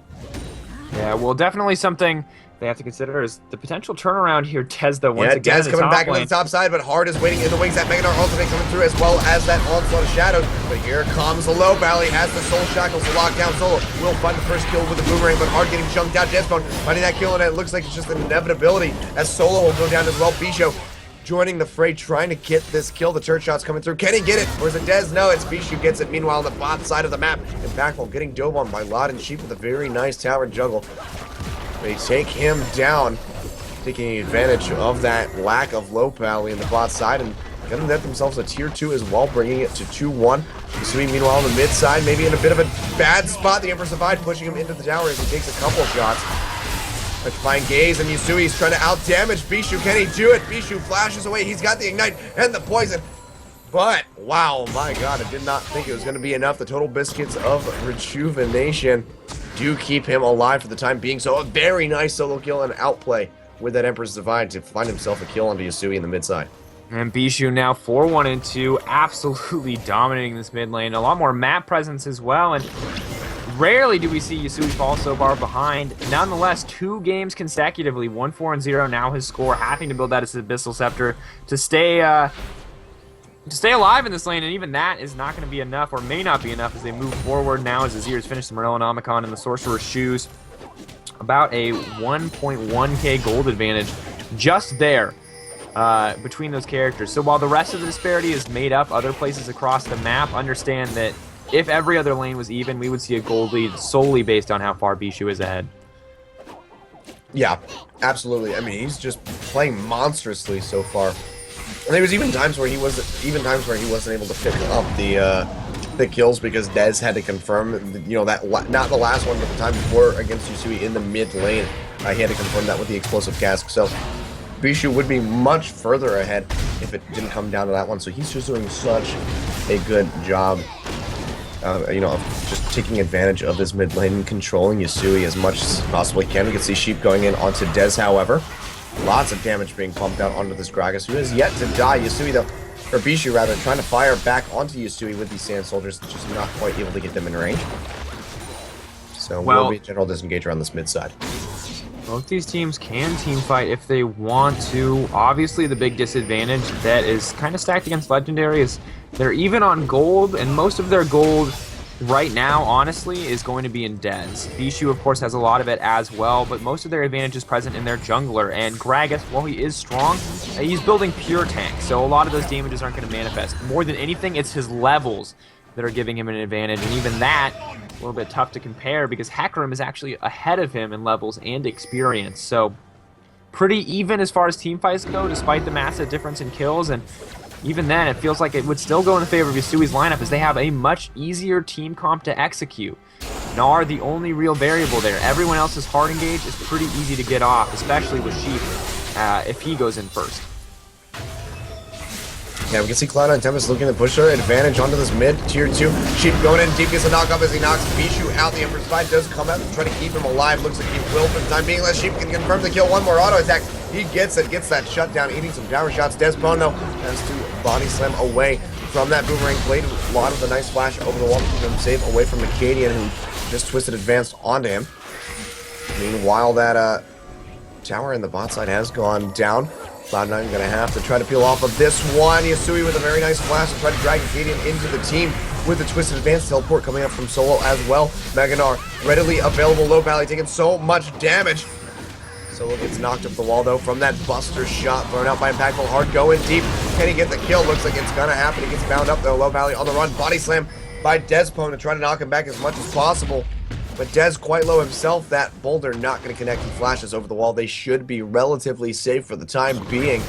Yeah, well, definitely something they have to consider is the potential turnaround here. Dez, though, once again,
Dez coming back into the top side, but Hard is waiting in the wings. That Meganar ultimate coming through, as well as that onslaught of shadows. But here comes the low valley, has the soul shackles to lock down Solo. Will find the first kill with the boomerang, but Hard getting chunked out. Dezbone finding that kill, and it looks like it's just an inevitability as Solo will go down as well. Bisho joining the fray, trying to get this kill. The turret shot's coming through. Can he get it? Or is it Dez? No, it's Bishu gets it. Meanwhile, on the bot side of the map, Impactful getting dove on by Lod and Sheep with a very nice tower juggle. They take him down, taking advantage of that lack of low pally in the bot side, and gonna net themselves a tier 2 as well, bringing it to 2-1. Yusui, meanwhile, on the mid side, maybe in a bit of a bad spot. The Emperor's Divide pushing him into the tower as he takes a couple of shots. Electrifying Gaze, and Yusui's trying to out-damage Bishu. Can he do it? Bishu flashes away. He's got the Ignite and the Poison. But, wow, my god, I did not think it was going to be enough. The Total Biscuits of Rejuvenation do keep him alive for the time being. So a very nice solo kill and outplay with that Emperor's Divide to find himself a kill onto Yusui in the mid side.
And Bishu now 4-1 and 2, absolutely dominating this mid lane. A lot more map presence as well, and rarely do we see Yusui fall so far behind. Nonetheless, 2 games consecutively, 1-4-0 now his score, having to build that as Abyssal Scepter to stay alive in this lane, and even that is not going to be enough, or may not be enough, as they move forward now as Azir's finished the Morellonomicon and the Sorcerer's Shoes. About a 1.1k gold advantage just there between those characters. So while the rest of the disparity is made up other places across the map, understand that if every other lane was even, we would see a gold lead solely based on how far Bishu is ahead.
Yeah, absolutely. I mean, he's just playing monstrously so far. And there was even times where he wasn't able to pick up the kills because Dez had to confirm, that not the last one, but the time before against Yusui in the mid lane. He had to confirm that with the explosive cask. So Bishu would be much further ahead if it didn't come down to that one. So he's just doing such a good job, of just taking advantage of this mid lane and controlling Yusui as much as possibly can. We can see Sheep going in onto Dez, however. Lots of damage being pumped out onto this Gragas, who is yet to die. Yusui, though, or Bishu rather, trying to fire back onto Yusui with these Sand Soldiers, just not quite able to get them in range. So will be a general disengage around this mid side.
Both these teams can team fight if they want to. Obviously, the big disadvantage that is kind of stacked against Legendary is they're even on gold, and most of their gold right now, honestly, is going to be in Dez. Bishu, of course, has a lot of it as well, but most of their advantage is present in their jungler. And Gragas, while he is strong, he's building pure tank, so a lot of those damages aren't going to manifest. More than anything, it's his levels that are giving him an advantage, and even that, a little bit tough to compare because Hecarim is actually ahead of him in levels and experience. So pretty even as far as team fights go, despite the massive difference in kills, and even then, it feels like it would still go in favor of Yusui's lineup as they have a much easier team comp to execute. Gnar, the only real variable there. Everyone else's hard engage is pretty easy to get off, especially with Sheep if he goes in first.
Yeah, we can see Cloud9 Tempest looking to push her advantage onto this mid tier 2. Sheep going in deep, gets a knock up as he knocks Bishu out. The Emperor's Divide does come out and try to keep him alive. Looks like he will for the time being. Sheep can confirm the kill. One more auto attack. He gets it, gets that shutdown, eating some tower shots. Despone, though, has to body slam away from that boomerang blade. A lot of the nice flash over the wall to keep him safe away from Acadian, who just twisted advanced onto him. Meanwhile, that tower in the bot side has gone down. Cloud9 going to have to try to peel off of this one. Yusui with a very nice flash to try to drag Acadian into the team with the twisted advanced teleport coming up from Solo as well. Meganar readily available. Low Valley taking so much damage. Solo gets knocked off the wall though from that buster shot thrown out by Impactful. Hard going deep. Can he get the kill? Looks like it's going to happen. He gets bound up though. Low Valley on the run. Body slam by Despone to try to knock him back as much as possible. But Dez quite low himself. That boulder not going to connect. He flashes over the wall. They should be relatively safe for the time being.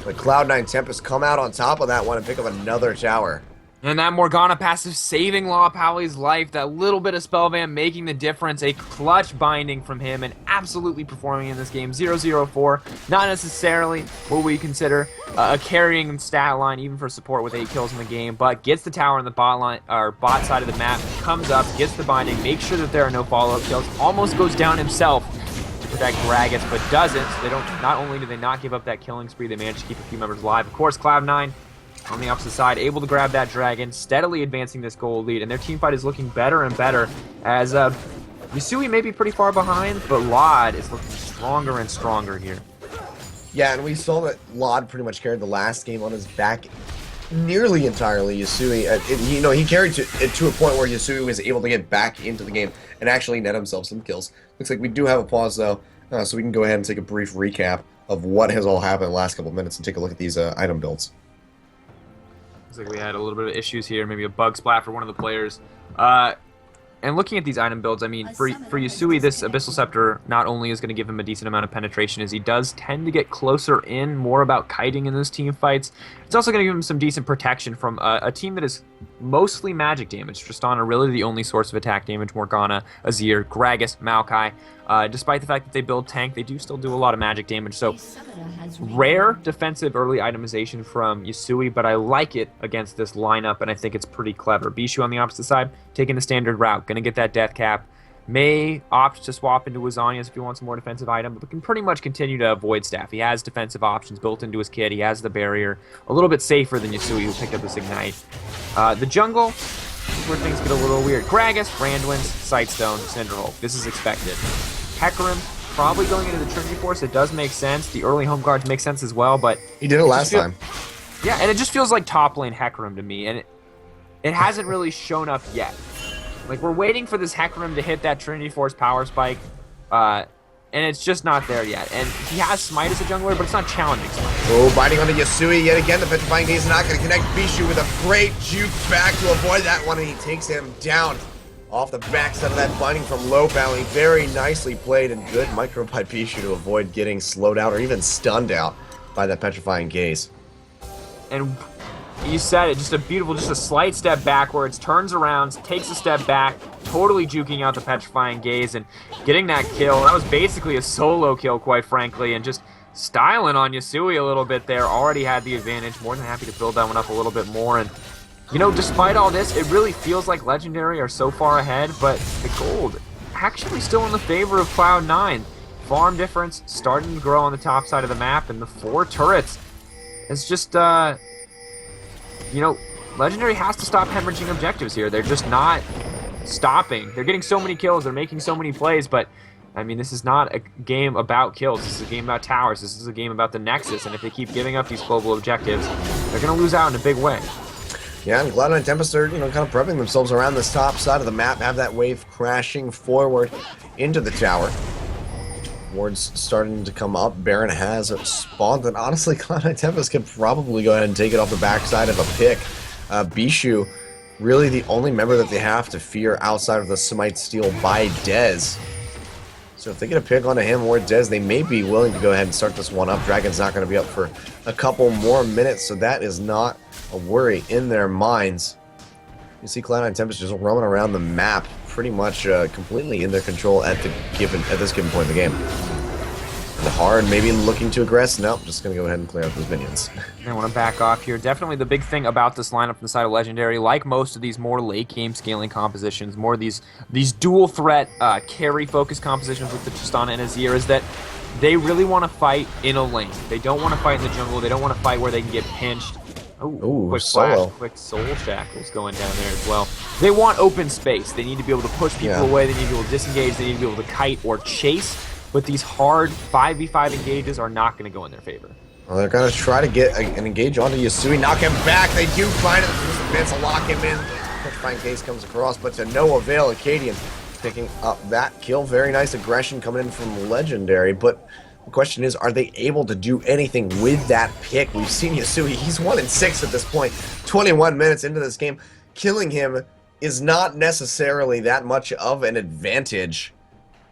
But Cloud9 Tempest come out on top of that one and pick up another tower.
And that Morgana passive saving Law Pally's life, that little bit of Spellvamp making the difference, a clutch binding from him, and absolutely performing in this game. 0-0-4, not necessarily what we consider a carrying stat line, even for support with 8 kills in the game, but gets the tower in the bot line, or bot side of the map, comes up, gets the binding, makes sure that there are no follow-up kills, almost goes down himself to protect Gragas, but doesn't. So they don't. Not only do they not give up that killing spree, they manage to keep a few members alive. Of course, Cloud9 on the opposite side, able to grab that dragon, steadily advancing this gold lead, and their team fight is looking better and better as Yusui may be pretty far behind, but Lod is looking stronger and stronger here.
Yeah, and we saw that Lod pretty much carried the last game on his back nearly entirely. Yusui, he carried it to a point where Yusui was able to get back into the game and actually net himself some kills. Looks like we do have a pause, though, so we can go ahead and take a brief recap of what has all happened in the last couple of minutes and take a look at these item builds.
Looks like we had a little bit of issues here, maybe a bug splat for one of the players. And looking at these item builds, I mean, for Yusui, this Abyssal Scepter not only is going to give him a decent amount of penetration, as he does tend to get closer in, more about kiting in those team fights. It's also going to give him some decent protection from a team that is mostly magic damage. Tristana really the only source of attack damage. Morgana, Azir, Gragas, Maokai. Despite the fact that they build tank, they do still do a lot of magic damage. So rare defensive early itemization from Yusui, but I like it against this lineup, and I think it's pretty clever. Bishu on the opposite side, taking the standard route, going to get that death cap. May opt to swap into Azanias if he wants a more defensive item, but can pretty much continue to avoid staff. He has defensive options built into his kit. He has the barrier. A little bit safer than Yusui, who picked up this Ignite. The jungle is where things get a little weird. Gragas, Brandwins, Sightstone, Cinderhulk. This is expected. Hecarim, probably going into the Trinity Force. It does make sense. The early home guards make sense as well, but
he did it last time.
Yeah, and it just feels like top lane Hecarim to me, and it hasn't really shown up yet. Like, we're waiting for this Hecarim to hit that Trinity Force power spike, and it's just not there yet. And he has Smite as a jungler, but it's not challenging Smite.
Oh, biting onto Yusui yet again. The Petrifying Gaze is not going to connect. Bishu with a great juke back to avoid that one, and he takes him down off the backside of that binding from Low Valley. Very nicely played and good micro by Bishu to avoid getting slowed out or even stunned out by that Petrifying Gaze.
And you said it, just a slight step backwards, turns around, takes a step back, totally juking out the Petrifying Gaze and getting that kill. That was basically a solo kill, quite frankly, and just styling on Yusui a little bit there. Already had the advantage, more than happy to build that one up a little bit more. And, you know, despite all this, it really feels like Legendary are so far ahead, but the gold actually still in the favor of Cloud9. Farm difference starting to grow on the top side of the map, and the 4 turrets. It's just, you know, Legendary has to stop hemorrhaging objectives here. They're just not stopping. They're getting so many kills. They're making so many plays, but, I mean, this is not a game about kills. This is a game about towers. This is a game about the Nexus, and if they keep giving up these global objectives, they're going to lose out in a big way.
Yeah, and Cloud9 and Tempest are, kind of prepping themselves around this top side of the map, have that wave crashing forward into the tower. Wards starting to come up. Baron has spawned, and honestly, Cloud9 and Tempest could probably go ahead and take it off the backside of a pick. Bishu, really the only member that they have to fear outside of the Smite steal by Dez. So if they get a pick onto him or Dez, they may be willing to go ahead and start this one up. Dragon's not going to be up for a couple more minutes, so that is not a worry in their minds. You see Cloud9 and Tempest just roaming around the map, pretty much completely in their control at this given point in the game. The hard maybe looking to aggress. Nope, just going to go ahead and clear out those minions.
I want to back off here. Definitely the big thing about this lineup from the side of Legendary, like most of these more late game scaling compositions, more of these dual threat carry focused compositions with the Tristana and Azir, is that they really want to fight in a lane. They don't want to fight in the jungle. They don't want to fight where they can get pinched.
Ooh,
quick
solo.
flash, quick soul shackles going down there as well. They want open space. They need to be able to push people away. They need to be able to disengage. They need to be able to kite or chase. But these hard 5v5 engages are not going to go in their favor.
Well, they're going to try to get an engage onto Yusui, knock him back. They do find it. There's the fence to lock him in. Petrifying Gaze comes across, but to no avail. Acadian picking up that kill. Very nice aggression coming in from Legendary, but the question is, are they able to do anything with that pick? We've seen Yusui, he's 1-6 at this point, 21 minutes into this game. Killing him is not necessarily that much of an advantage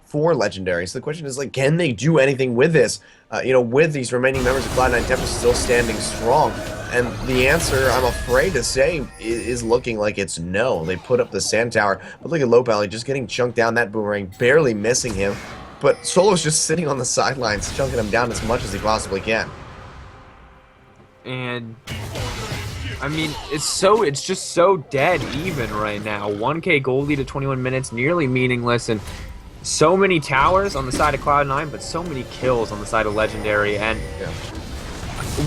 for Legendary. So the question is, like, can they do anything with this? With these remaining members of Cloud9 Tempest still standing strong, And the answer, I'm afraid to say, is looking like it's no. They put up the sand tower, but look at Low Valley just getting chunked down. That boomerang barely missing him. But Solo's just sitting on the sidelines, chunking him down as much as he possibly can.
And I mean, it's just so dead even right now. 1K gold lead at 21 minutes, nearly meaningless, and so many towers on the side of Cloud9, but so many kills on the side of Legendary. And
Yeah.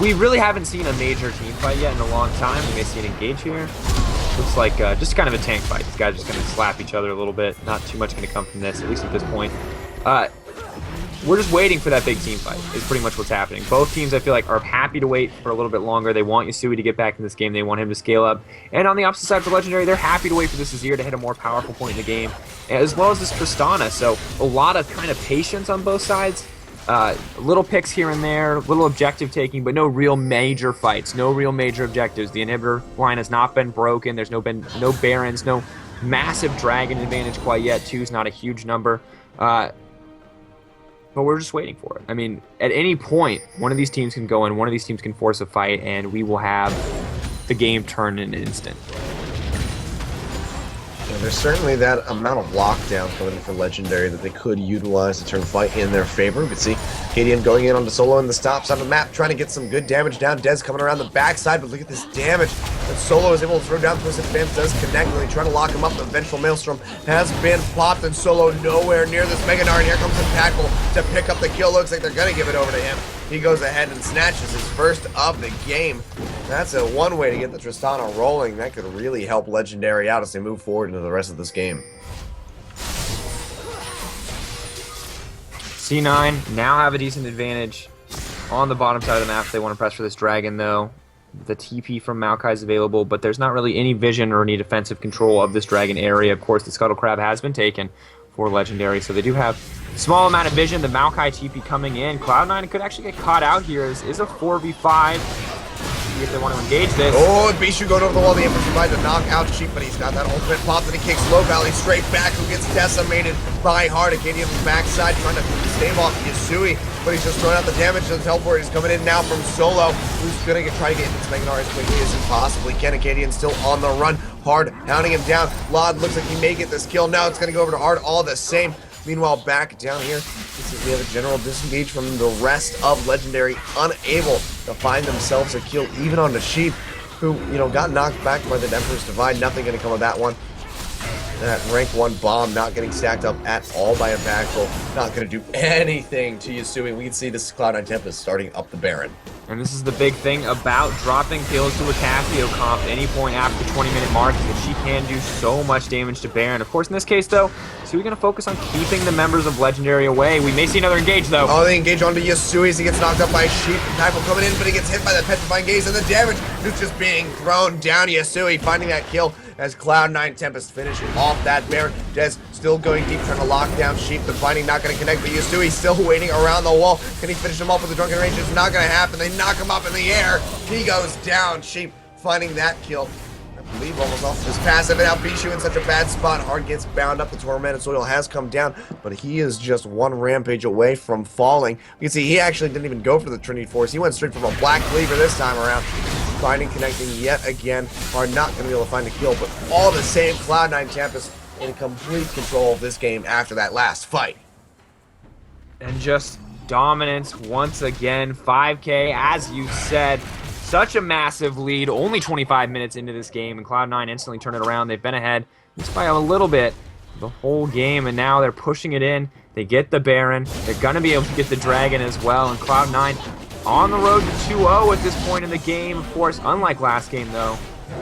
we really haven't seen a major team fight yet in a long time. We may see an engage here. Looks like just kind of a tank fight. These guys are just going to slap each other a little bit. Not too much going to come from this, at least at this point. We're just waiting for that big team fight is pretty much what's happening. Both teams, I feel like, are happy to wait for a little bit longer. They want Yasui to get back in this game. They want him to scale up. And on the opposite side for Legendary, they're happy to wait for this Azir to hit a more powerful point in the game, as well as this Tristana. So a lot of kind of patience on both sides. Little picks here and there, little objective taking, but no real major fights, no real major objectives. The inhibitor line has not been broken. There's no Barons, no massive dragon advantage quite yet. 2 is not a huge number. But we're just waiting for it. I mean, at any point, one of these teams can go in, one of these teams can force a fight, and we will have the game turn in an instant.
Yeah, there's certainly that amount of lockdown coming in for Legendary that they could utilize to turn the fight in their favor. You can see Cadian going in onto Solo in the stop side of the map, trying to get some good damage down. Dez coming around the backside, but look at this damage that Solo is able to throw down. Twisted Fans does connect, really trying to lock him up. The vengeful Maelstrom has been popped, and Solo nowhere near this Mega Gnar. And here comes Impactful to pick up the kill. Looks like they're going to give it over to him. He goes ahead and snatches his first of the game. That's one way to get the Tristana rolling. That could really help Legendary out as they move forward into the rest of this game.
C9 now have a decent advantage on the bottom side of the map if they want to press for this dragon, though. The TP from Maokai is available, but there's not really any vision or any defensive control of this dragon area. Of course, the Scuttle Crab has been taken for Legendary, so they do have a small amount of vision. The Maokai TP coming in. Cloud9 could actually get caught out here. This is a 4v5. See if they want to engage this.
Oh, Bishu going over the wall. The Emperor tried to knock out Sheep, but he's got that ultimate pop that he kicks Low Valley straight back, who gets decimated by Hard. Acadian from the backside trying to stave off Yasui, but he's just throwing out the damage to the teleport. He's coming in now from Solo, who's going to try to get into this Mega Gnar as quickly as he possibly can. Acadian still on the run. Hard hounding him down. Lod looks like he may get this kill. Now it's going to go over to Hard all the same. Meanwhile, back down here, we have a general disengage from the rest of Legendary, unable to find themselves a kill, even on the Sheep, who, got knocked back by the Emperor's Divide. Nothing going to come of that one. That rank 1 bomb not getting stacked up at all by Impactful. Not going to do anything to Yasui. We can see this is Cloud9 Tempest starting up the Baron.
And this is the big thing about dropping kills to a Casio comp at any point after the 20-minute mark, is that she can do so much damage to Baron. Of course, in this case, though, so we're going to focus on keeping the members of Legendary away. We may see another engage, though.
Oh, they engage onto Yasui as he gets knocked up by Sheep. Impactful coming in, but he gets hit by that Petrifying Gaze, and the damage is just being thrown down. Yasui finding that kill as Cloud9 Tempest finishing off that Baron. Dez still going deep, trying to lock down Sheep. The finding not going to connect, but Yasui still waiting around the wall. Can he finish him off with the Drunken Rage? It's not going to happen. They knock him up in the air. He goes down. Sheep finding that kill. I believe almost off his passive, and now Bishu in such a bad spot. Hard gets bound up. The Tormented Soil has come down, but he is just one rampage away from falling. You can see he actually didn't even go for the Trinity Force. He went straight from a Black Cleaver this time around. Finding, connecting yet again. Hard not going to be able to find a kill, but all the same, Cloud9 Tempest in complete control of this game after that last fight.
And just dominance once again. 5K, as you said. Such a massive lead, only 25 minutes into this game, and Cloud9 instantly turned it around. They've been ahead just by a little bit the whole game, and now they're pushing it in. They get the Baron. They're going to be able to get the Dragon as well, and Cloud9 on the road to 2-0 at this point in the game. Of course, unlike last game, though,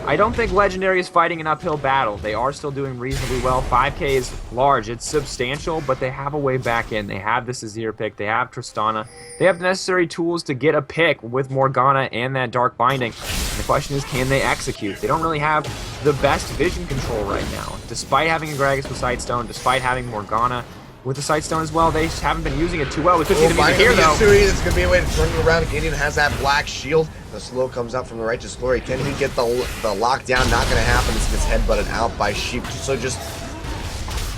I don't think Legendary is fighting an uphill battle. They are still doing reasonably well. 5K is large. It's substantial, but they have a way back in. They have this Azir pick. They have Tristana. They have the necessary tools to get a pick with Morgana and that Dark Binding. And the question is, can they execute? They don't really have the best vision control right now. Despite having a Gragas with Sightstone, despite having Morgana with the Sightstone as well, they just haven't been using it too well. We could see them even here, though.
It's going to be a way to turn it around. Gideon has that black shield. The slow comes out from the Righteous Glory. Can he get the lockdown? Not going to happen. This gets headbutted out by Sheep. So just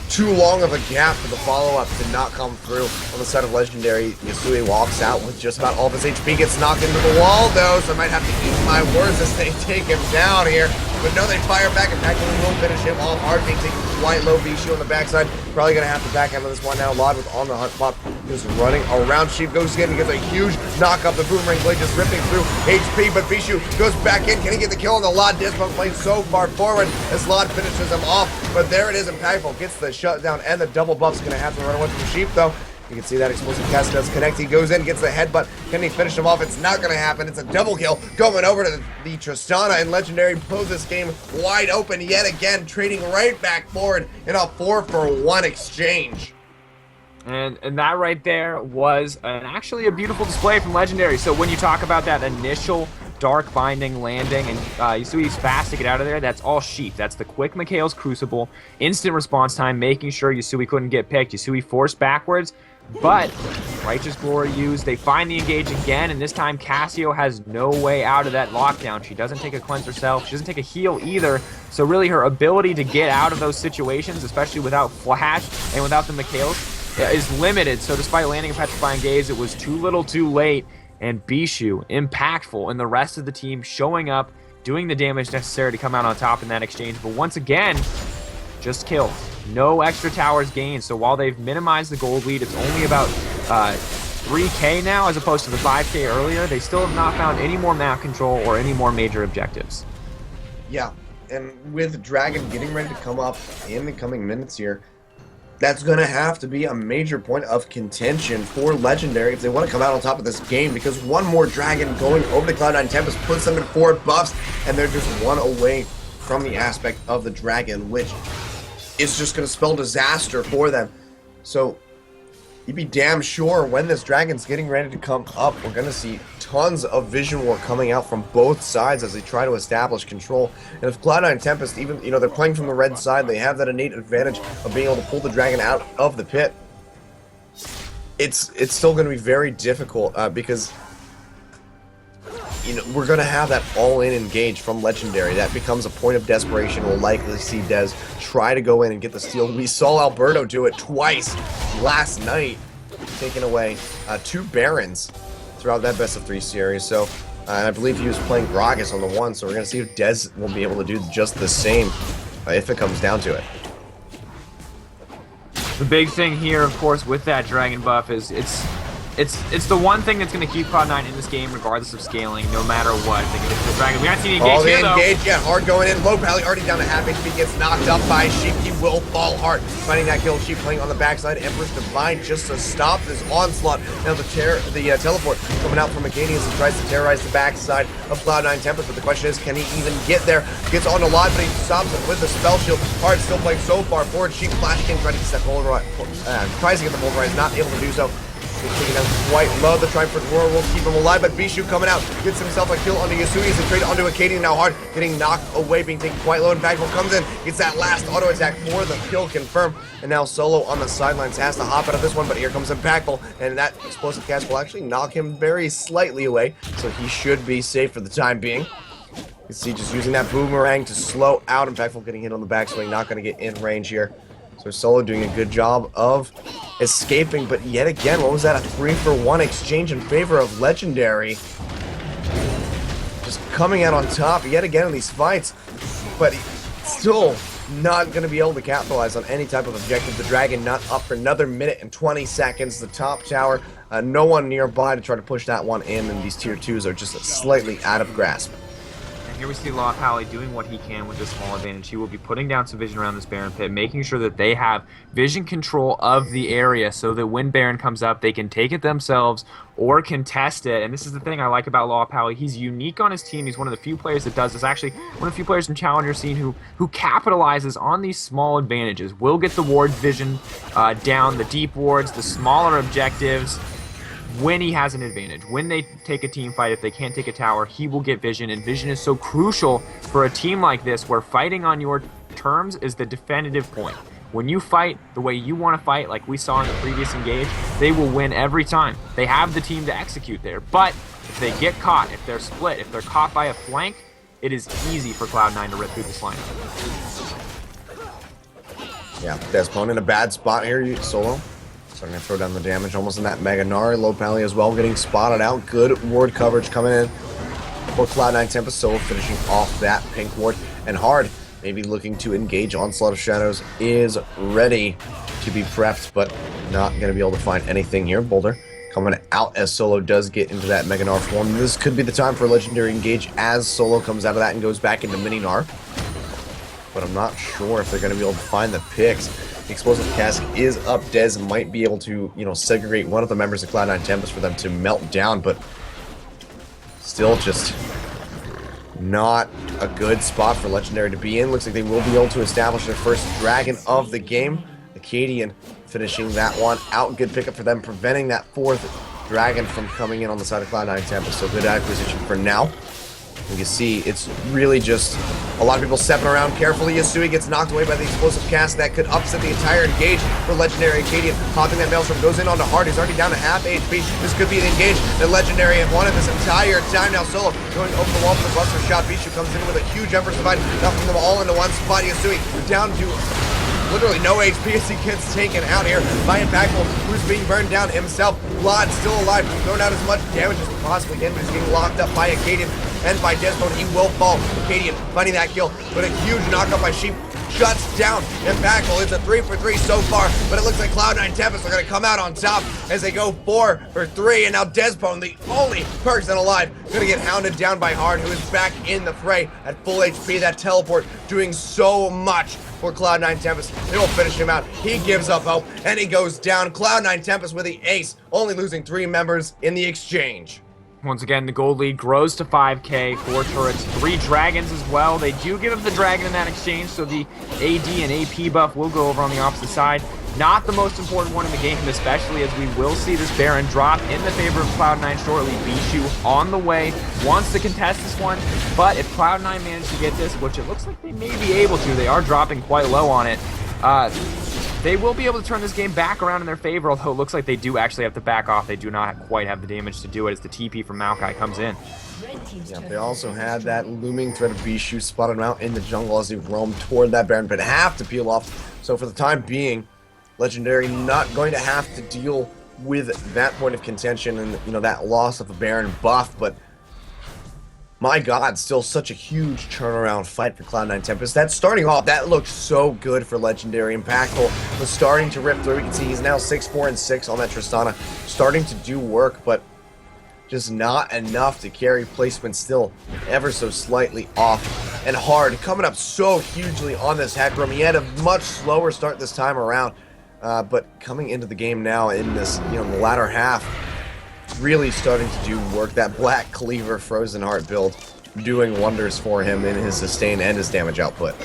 too long of a gap for the follow-up to not come through on the side of Legendary. Yasui walks out with just about all of his HP, gets knocked into the wall though, so I might have to eat my words as they take him down here. But no, they fire back, and Pac-Man will finish him off. Hard being taken quite low. Bishu on the backside. Probably going to have to back out of this one now. Lod with on the hunt pop. Just running around. Sheep goes in and gets a huge knock up. The Boomerang Blade just ripping through HP, but Bishu goes back in. Can he get the kill on the Lod? Dismount playing so far forward as Lod finishes him off. But there it is. Impactful gets the shutdown and the double buff's going to have to run away from Sheep, though. You can see that explosive cast does connect. He goes in, gets the headbutt. Can he finish him off? It's not going to happen. It's a double kill going over to the Tristana, and Legendary blows this game wide open yet again, trading right back forward in a 4-for-1 exchange.
And that right there was actually a beautiful display from Legendary. So when you talk about that initial Dark Binding landing and Yasui's fast to get out of there, that's all Sheep. That's the quick Mikhail's Crucible, instant response time, making sure Yasui couldn't get picked. Yasui forced backwards, but Righteous Glory used. They find the engage again, and this time Cassio has no way out of that lockdown. She doesn't take a cleanse herself. She doesn't take a heal either. So really her ability to get out of those situations, especially without Flash and without the Mikhails, is limited. So despite landing a Petrifying Gaze, it was too little too late. And Bishu, impactful, and the rest of the team showing up, doing the damage necessary to come out on top in that exchange. But once again, just kills. No extra towers gained. So while they've minimized the gold lead, it's only about 3K now as opposed to the 5K earlier. They still have not found any more map control or any more major objectives.
Yeah, and with Dragon getting ready to come up in the coming minutes here, that's going to have to be a major point of contention for Legendary if they want to come out on top of this game, because one more Dragon going over to Cloud9 Tempest puts them in 4 buffs, and they're just one away from the aspect of the Dragon, which is just going to spell disaster for them. So you'd be damn sure when this Dragon's getting ready to come up, we're going to see tons of vision war coming out from both sides as they try to establish control. And if Cloud9 Tempest, even, you know, they're playing from the red side, they have that innate advantage of being able to pull the Dragon out of the pit. It's still going to be very difficult because, you know, we're going to have that all-in engage from Legendary. That becomes a point of desperation. We'll likely see Dez try to go in and get the steal. We saw Alberto do it twice last night, taking away 2 Barons throughout that best-of-3 series. So I believe he was playing Gragas on the 1, so we're going to see if Dez will be able to do just the same if it comes down to it.
The big thing here, of course, with that Dragon buff is it's the one thing that's going to keep Cloud9 in this game, regardless of scaling, no matter what. They get the Dragon. We haven't seen the engage here, though.
Engage, yeah, hard going in. Low Pally already down to half HP, gets knocked up by Sheep. He will fall hard. Finding that kill, Sheep playing on the backside. Empress Divine just to stop this onslaught. Now the teleport coming out from Mechanius and tries to terrorize the backside of Cloud9 Tempest, but the question is, can he even get there? Gets on a lot, but he stops it with the spell shield. Hard still playing so far forward. Sheep Flash King trying to get that tries to get the Pulverize, not able to do so. He's taking down quite low. The Triumphant Roar will keep him alive, but Bishu coming out, gets himself a kill onto Yasui as a trade onto Acadian. Now Hard getting knocked away, being taken quite low. Impactful comes in, gets that last auto attack for the kill confirmed, and now Solo on the sidelines has to hop out of this one, but here comes Impactful, and that explosive cast will actually knock him very slightly away, so he should be safe for the time being. You can see just using that Boomerang to slow out. Impactful getting hit on the backswing, not going to get in range here. So Solo doing a good job of escaping, but yet again, what was that? A 3-for-1 exchange in favor of Legendary. Just coming out on top yet again in these fights, but still not going to be able to capitalize on any type of objective. The Dragon not up for another minute and 20 seconds. The top tower, no one nearby to try to push that one in, and these tier 2s are just slightly out of grasp.
Here we see Pally doing what he can with this small advantage. He will be putting down some vision around this Baron pit, making sure that they have vision control of the area so that when Baron comes up, they can take it themselves or contest it. And this is the thing I like about Pally. He's unique on his team. He's one of the few players that does this. Actually, one of the few players in Challenger scene who capitalizes on these small advantages. Will get the ward vision down, the deep wards, the smaller objectives, when he has an advantage. When they take a team fight, if they can't take a tower, he will get vision, and vision is so crucial for a team like this where fighting on your terms is the definitive point. When you fight the way you want to fight, like we saw in the previous engage, they will win every time. They have the team to execute there, but if they get caught, if they're split, if they're caught by a flank, it is easy for Cloud9 to rip through this lineup.
Yeah, Despone in a bad spot here, Solo. Starting to throw down the damage almost in that Mega Gnar. Low Pally as well, getting spotted out. Good ward coverage coming in for Cloud9 Tempest. Solo finishing off that pink ward. And Hard, maybe looking to engage Onslaught of Shadows, is ready to be prepped, but not going to be able to find anything here. Boulder coming out as Solo does get into that Mega Gnar form. This could be the time for Legendary Engage as Solo comes out of that and goes back into Mini Gnar. But I'm not sure if they're going to be able to find the picks. The Explosive Cask is up. Dez might be able to, segregate one of the members of Cloud9 Tempest for them to melt down, but still just not a good spot for Legendary to be in. Looks like they will be able to establish their first dragon of the game. Acadian finishing that one out. Good pickup for them, preventing that fourth dragon from coming in on the side of Cloud9 Tempest. So good acquisition for now. You can see it's really just a lot of people stepping around carefully. Yasui gets knocked away by the Explosive Cast. That could upset the entire engage for Legendary. Acadian popping that Maelstrom, goes in onto Hard. He's already down to half HP. This could be an engage that Legendary have wanted this entire time. Now Solo going over the wall for the Buster Shot. Bishu comes in with a huge Emperor's Divide, knocking them all into one spot. Yasui down to literally no HP as he gets taken out here by Impactful, who's being burned down himself. Vlad still alive, throwing out as much damage as he possibly can, but he's getting locked up by Acadian and by Despone. He will fall. Acadian finding that kill, but a huge knockup by Sheep shuts down Impactful. It's a 3 for 3 so far, but it looks like Cloud9 Tempest are going to come out on top as they go 4 for 3, and now Despone, the only person alive, going to get hounded down by Hard, who is back in the fray at full HP. That teleport doing so much for Cloud9 Tempest. They will finish him out. He gives up hope, and he goes down. Cloud9 Tempest with the ace, only losing 3 members in the exchange.
Once again, the gold lead grows to 5k, 4 turrets, 3 dragons as well. They do give up the dragon in that exchange, so the AD and AP buff will go over on the opposite side. Not the most important one in the game, especially as we will see this Baron drop in the favor of Cloud9 shortly. Bishu on the way, wants to contest this one, but if Cloud9 manage to get this, which it looks like they may be able to, they are dropping quite low on it, they will be able to turn this game back around in their favor, although it looks like they do actually have to back off. They do not quite have the damage to do it as the TP from Maokai comes in.
Yeah, they also had that looming threat of Bishu spotted him out in the jungle as he roamed toward that Baron, but have to peel off. So for the time being, Legendary not going to have to deal with that point of contention and, that loss of a Baron buff, but my God, still such a huge turnaround fight for Cloud9 Tempest. That starting off, that looked so good for Legendary. Impactful was starting to rip through. We can see he's now 6-4 and 6 on that Tristana, starting to do work, but just not enough to carry. Placement still ever so slightly off. And Hard coming up so hugely on this Heck Room. He had a much slower start this time around, but coming into the game now in this, in the latter half, really starting to do work. That Black Cleaver Frozen Heart build doing wonders for him in his sustain and his damage output.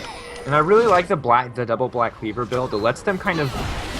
And I really like the double Black Cleaver build. It lets them kind of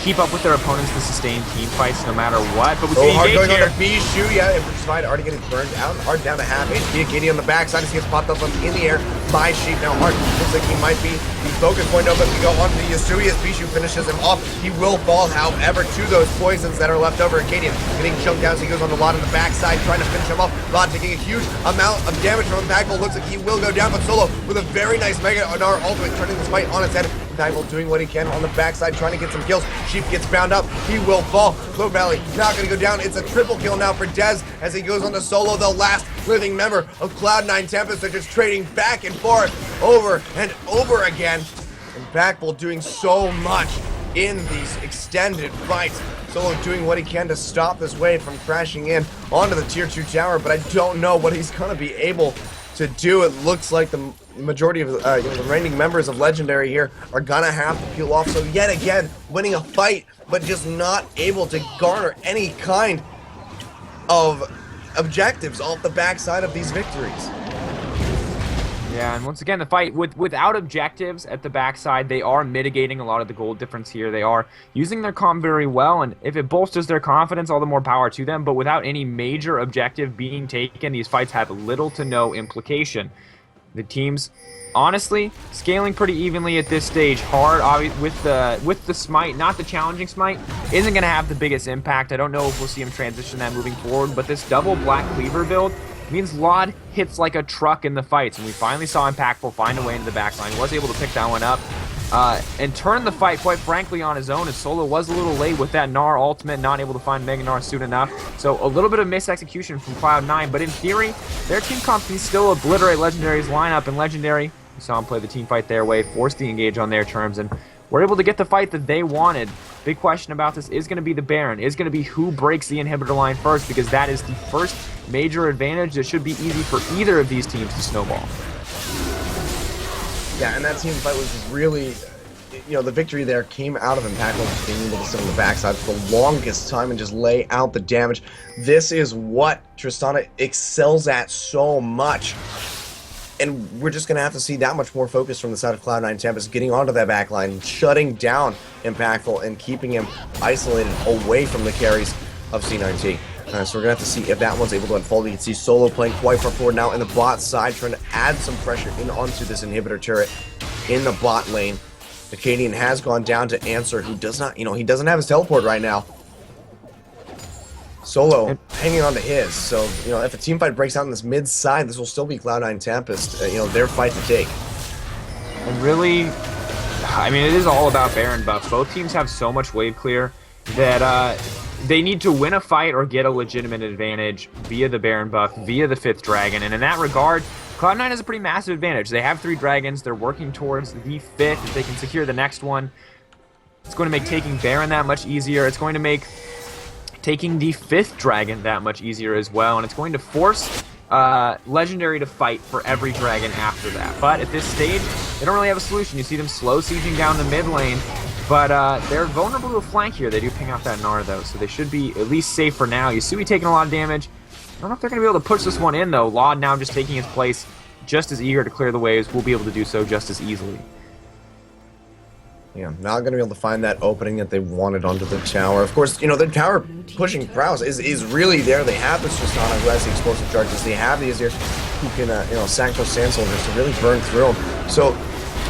keep up with their opponents to sustain team fights no matter what. But we see
Hard going
here.
on to Bishu, yeah, Emperor's Divide already getting burned out. Hard down to half HP. Acadian on the backside as he gets popped up in the air by Sheep. Now Hard looks like he might be the focus point. No, but we go on to Yasui as Bishu finishes him off. He will fall, however, to those poisons that are left over. Acadian getting chunked down as he goes on the lot on the backside, trying to finish him off. Lot taking a huge amount of damage from Impactful. Looks like he will go down, but Solo with a very nice Mega Gnar ultimate, turning this fight on its head. Impactful doing what he can on the backside, trying to get some kills. Sheep gets bound up. He will fall. Cloak Valley not going to go down. It's a triple kill now for Dez as he goes on to Solo, the last living member of Cloud9 Tempest. They're just trading back and forth over and over again. Impactful doing so much in these extended fights. Solo doing what he can to stop this wave from crashing in onto the tier 2 tower, but I don't know what he's going to be able to do. It looks like the majority of the reigning members of Legendary here are gonna have to peel off. So yet again, winning a fight, but just not able to garner any kind of objectives off the backside of these victories.
Yeah, and once again, the fight without objectives at the backside, they are mitigating a lot of the gold difference here. They are using their comm very well, and if it bolsters their confidence, all the more power to them. But without any major objective being taken, these fights have little to no implication. The teams, honestly, scaling pretty evenly at this stage. Hard, with the smite, not the challenging smite, isn't going to have the biggest impact. I don't know if we'll see him transition that moving forward, but this double Black Cleaver build means Lod hits like a truck in the fights, and we finally saw Impactful find a way into the backline. Was able to pick that one up. and turned the fight, quite frankly, on his own. And Solo was a little late with that Gnar ultimate, not able to find Mega Gnar soon enough. So a little bit of misexecution from Cloud9, but in theory, their team comp can still obliterate Legendary's lineup, and Legendary, you saw him play the team fight their way, forced the engage on their terms, and were able to get the fight that they wanted. Big question about this is going to be the Baron, is going to be who breaks the inhibitor line first, because that is the first major advantage that should be easy for either of these teams to snowball.
Yeah, and that team fight was just really, you know, the victory there came out of Impactful just being able to sit on the backside for the longest time and just lay out the damage. This is what Tristana excels at so much. And we're just going to have to see that much more focus from the side of Cloud9 Tempest, getting onto that backline, shutting down Impactful, and keeping him isolated away from the carries of C9T. So we're going to have to see if that one's able to unfold. You can see Solo playing quite far forward now in the bot side, trying to add some pressure in onto this inhibitor turret in the bot lane. Acadian has gone down to Answer, who does not, you know, he doesn't have his teleport right now. Solo hanging on to his. So, you know, if a team fight breaks out in this mid side, this will still be Cloud9 Tempest, you know, their fight to take.
And really, I mean, it is all about Baron buff. Both teams have so much wave clear that they need to win a fight or get a legitimate advantage via the Baron buff, via the 5th dragon. And in that regard, Cloud9 has a pretty massive advantage. They have 3 dragons. They're working towards the 5th. If they can secure the next one, it's going to make taking Baron that much easier. It's going to make taking the 5th dragon that much easier as well. And it's going to force Legendary to fight for every dragon after that. But at this stage, they don't really have a solution. You see them slow sieging down the mid lane. But they're vulnerable to a flank here. They do ping off that Gnar, though, so they should be at least safe for now. Yasui taking a lot of damage. I don't know if they're going to be able to push this one in, though. Laud now just taking his place, just as eager to clear the waves. Will be able to do so just as easily.
Yeah, not going to be able to find that opening that they wanted onto the tower. Of course, you know, the tower pushing prowess is really there. They have this Tristana who has the explosive charges. They have the Azir who can, you know, sack those Sand Soldiers to really burn through them. So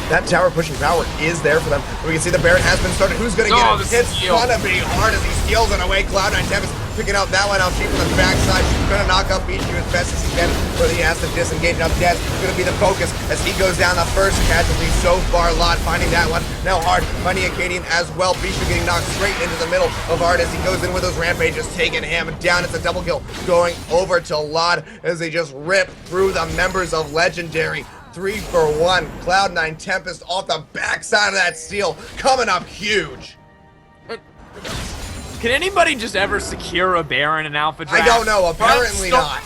that tower pushing power is there for them. We can see the Baron has been started. Who's going to get it? It's going to be hard as he steals it away. Cloud9 Tempest picking out that one out cheap from the backside. She's going to knock up Bishu as best as he can, but he has to disengage. Now Dez going to be the focus as he goes down the first casualty so far. Lot finding that one. Now Hard finding Acadian as well. Bishu getting knocked straight into the middle of Hard as he goes in with those rampages, taking him down. It's a double kill going over to Lot as they just rip through the members of Legendary. 3 for 1. Cloud9 Tempest off the backside of that steal, coming up huge.
Can anybody just ever secure a Baron in AlphaDraft?
I don't know, apparently not.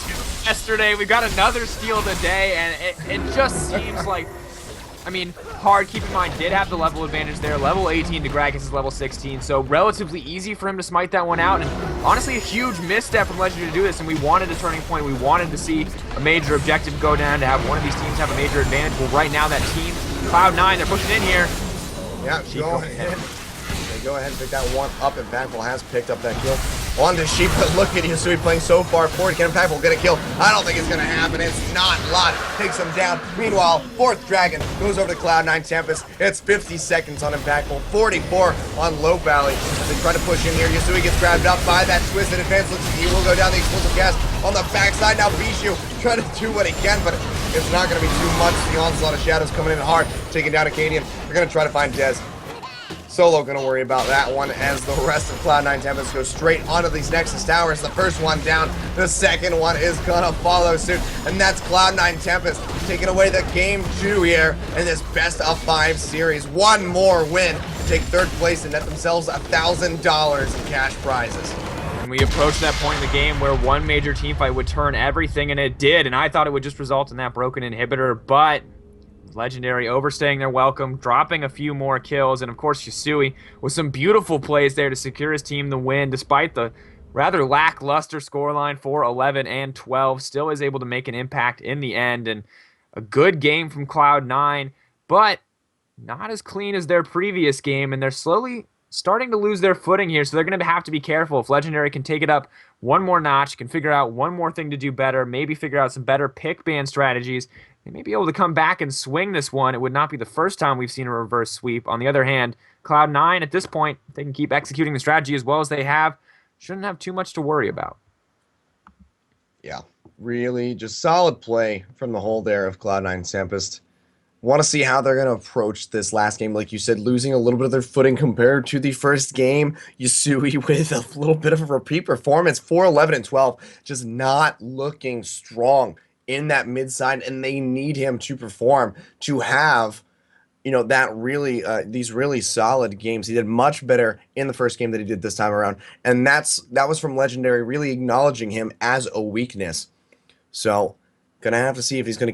Yesterday, we got another steal today, and it just seems like, I mean, Hard, keep in mind, did have the level advantage there. Level 18 to Gragas is level 16, so relatively easy for him to smite that one out. And honestly, a huge misstep from Legendary to do this, and we wanted a turning point. We wanted to see a major objective go down, to have one of these teams have a major advantage. Well, right now, that team, Cloud9, they're pushing in here.
Yeah, go ahead. They go ahead and pick that one up. Impactful has picked up that kill. On to Sheep, but look at Yasui playing so far forward. Can Impactful get a kill? I don't think it's going to happen. It's not. Lot takes him down. Meanwhile, 4th Dragon goes over to Cloud9 Tempest. It's 50 seconds on Impactful, 44 on Low Valley. As they try to push in here, Yasui gets grabbed up by that twisted advance. Looks like he will go down the explosive gas on the backside. Now Bishu trying to do what he can, but it's not going to be too much. The onslaught of shadows coming in hard, taking down Acadian. They're going to try to find Dez. Solo gonna worry about that one as the rest of Cloud9 Tempest goes straight onto these Nexus towers. The first one down, the second one is gonna follow suit, and that's Cloud9 Tempest taking away the game 2 here in this best of 5 series. One more win to take 3rd place and net themselves $1,000 in cash prizes.
And we approached that point in the game where one major team fight would turn everything, and it did, and I thought it would just result in that broken inhibitor, but Legendary overstaying their welcome, dropping a few more kills, and of course Yasui with some beautiful plays there to secure his team the win, despite the rather lackluster scoreline for 11 and 12. Still is able to make an impact in the end, and a good game from Cloud9, but not as clean as their previous game, and they're slowly starting to lose their footing here, so they're going to have to be careful. If Legendary can take it up one more notch, can figure out one more thing to do better, maybe figure out some better pick ban strategies, they may be able to come back and swing this one. It would not be the first time we've seen a reverse sweep. On the other hand, Cloud9, at this point, if they can keep executing the strategy as well as they have, shouldn't have too much to worry about.
Yeah, really just solid play from the whole there of Cloud9 Tempest. Want to see how they're going to approach this last game. Like you said, losing a little bit of their footing compared to the first game. Yasui with a little bit of a repeat performance, 4-11 and 12, just not looking strong in that mid side, and they need him to perform to have that really these really solid games. He did much better in the first game than he did this time around, and that was from Legendary really acknowledging him as a weakness. So gonna have to see if he's gonna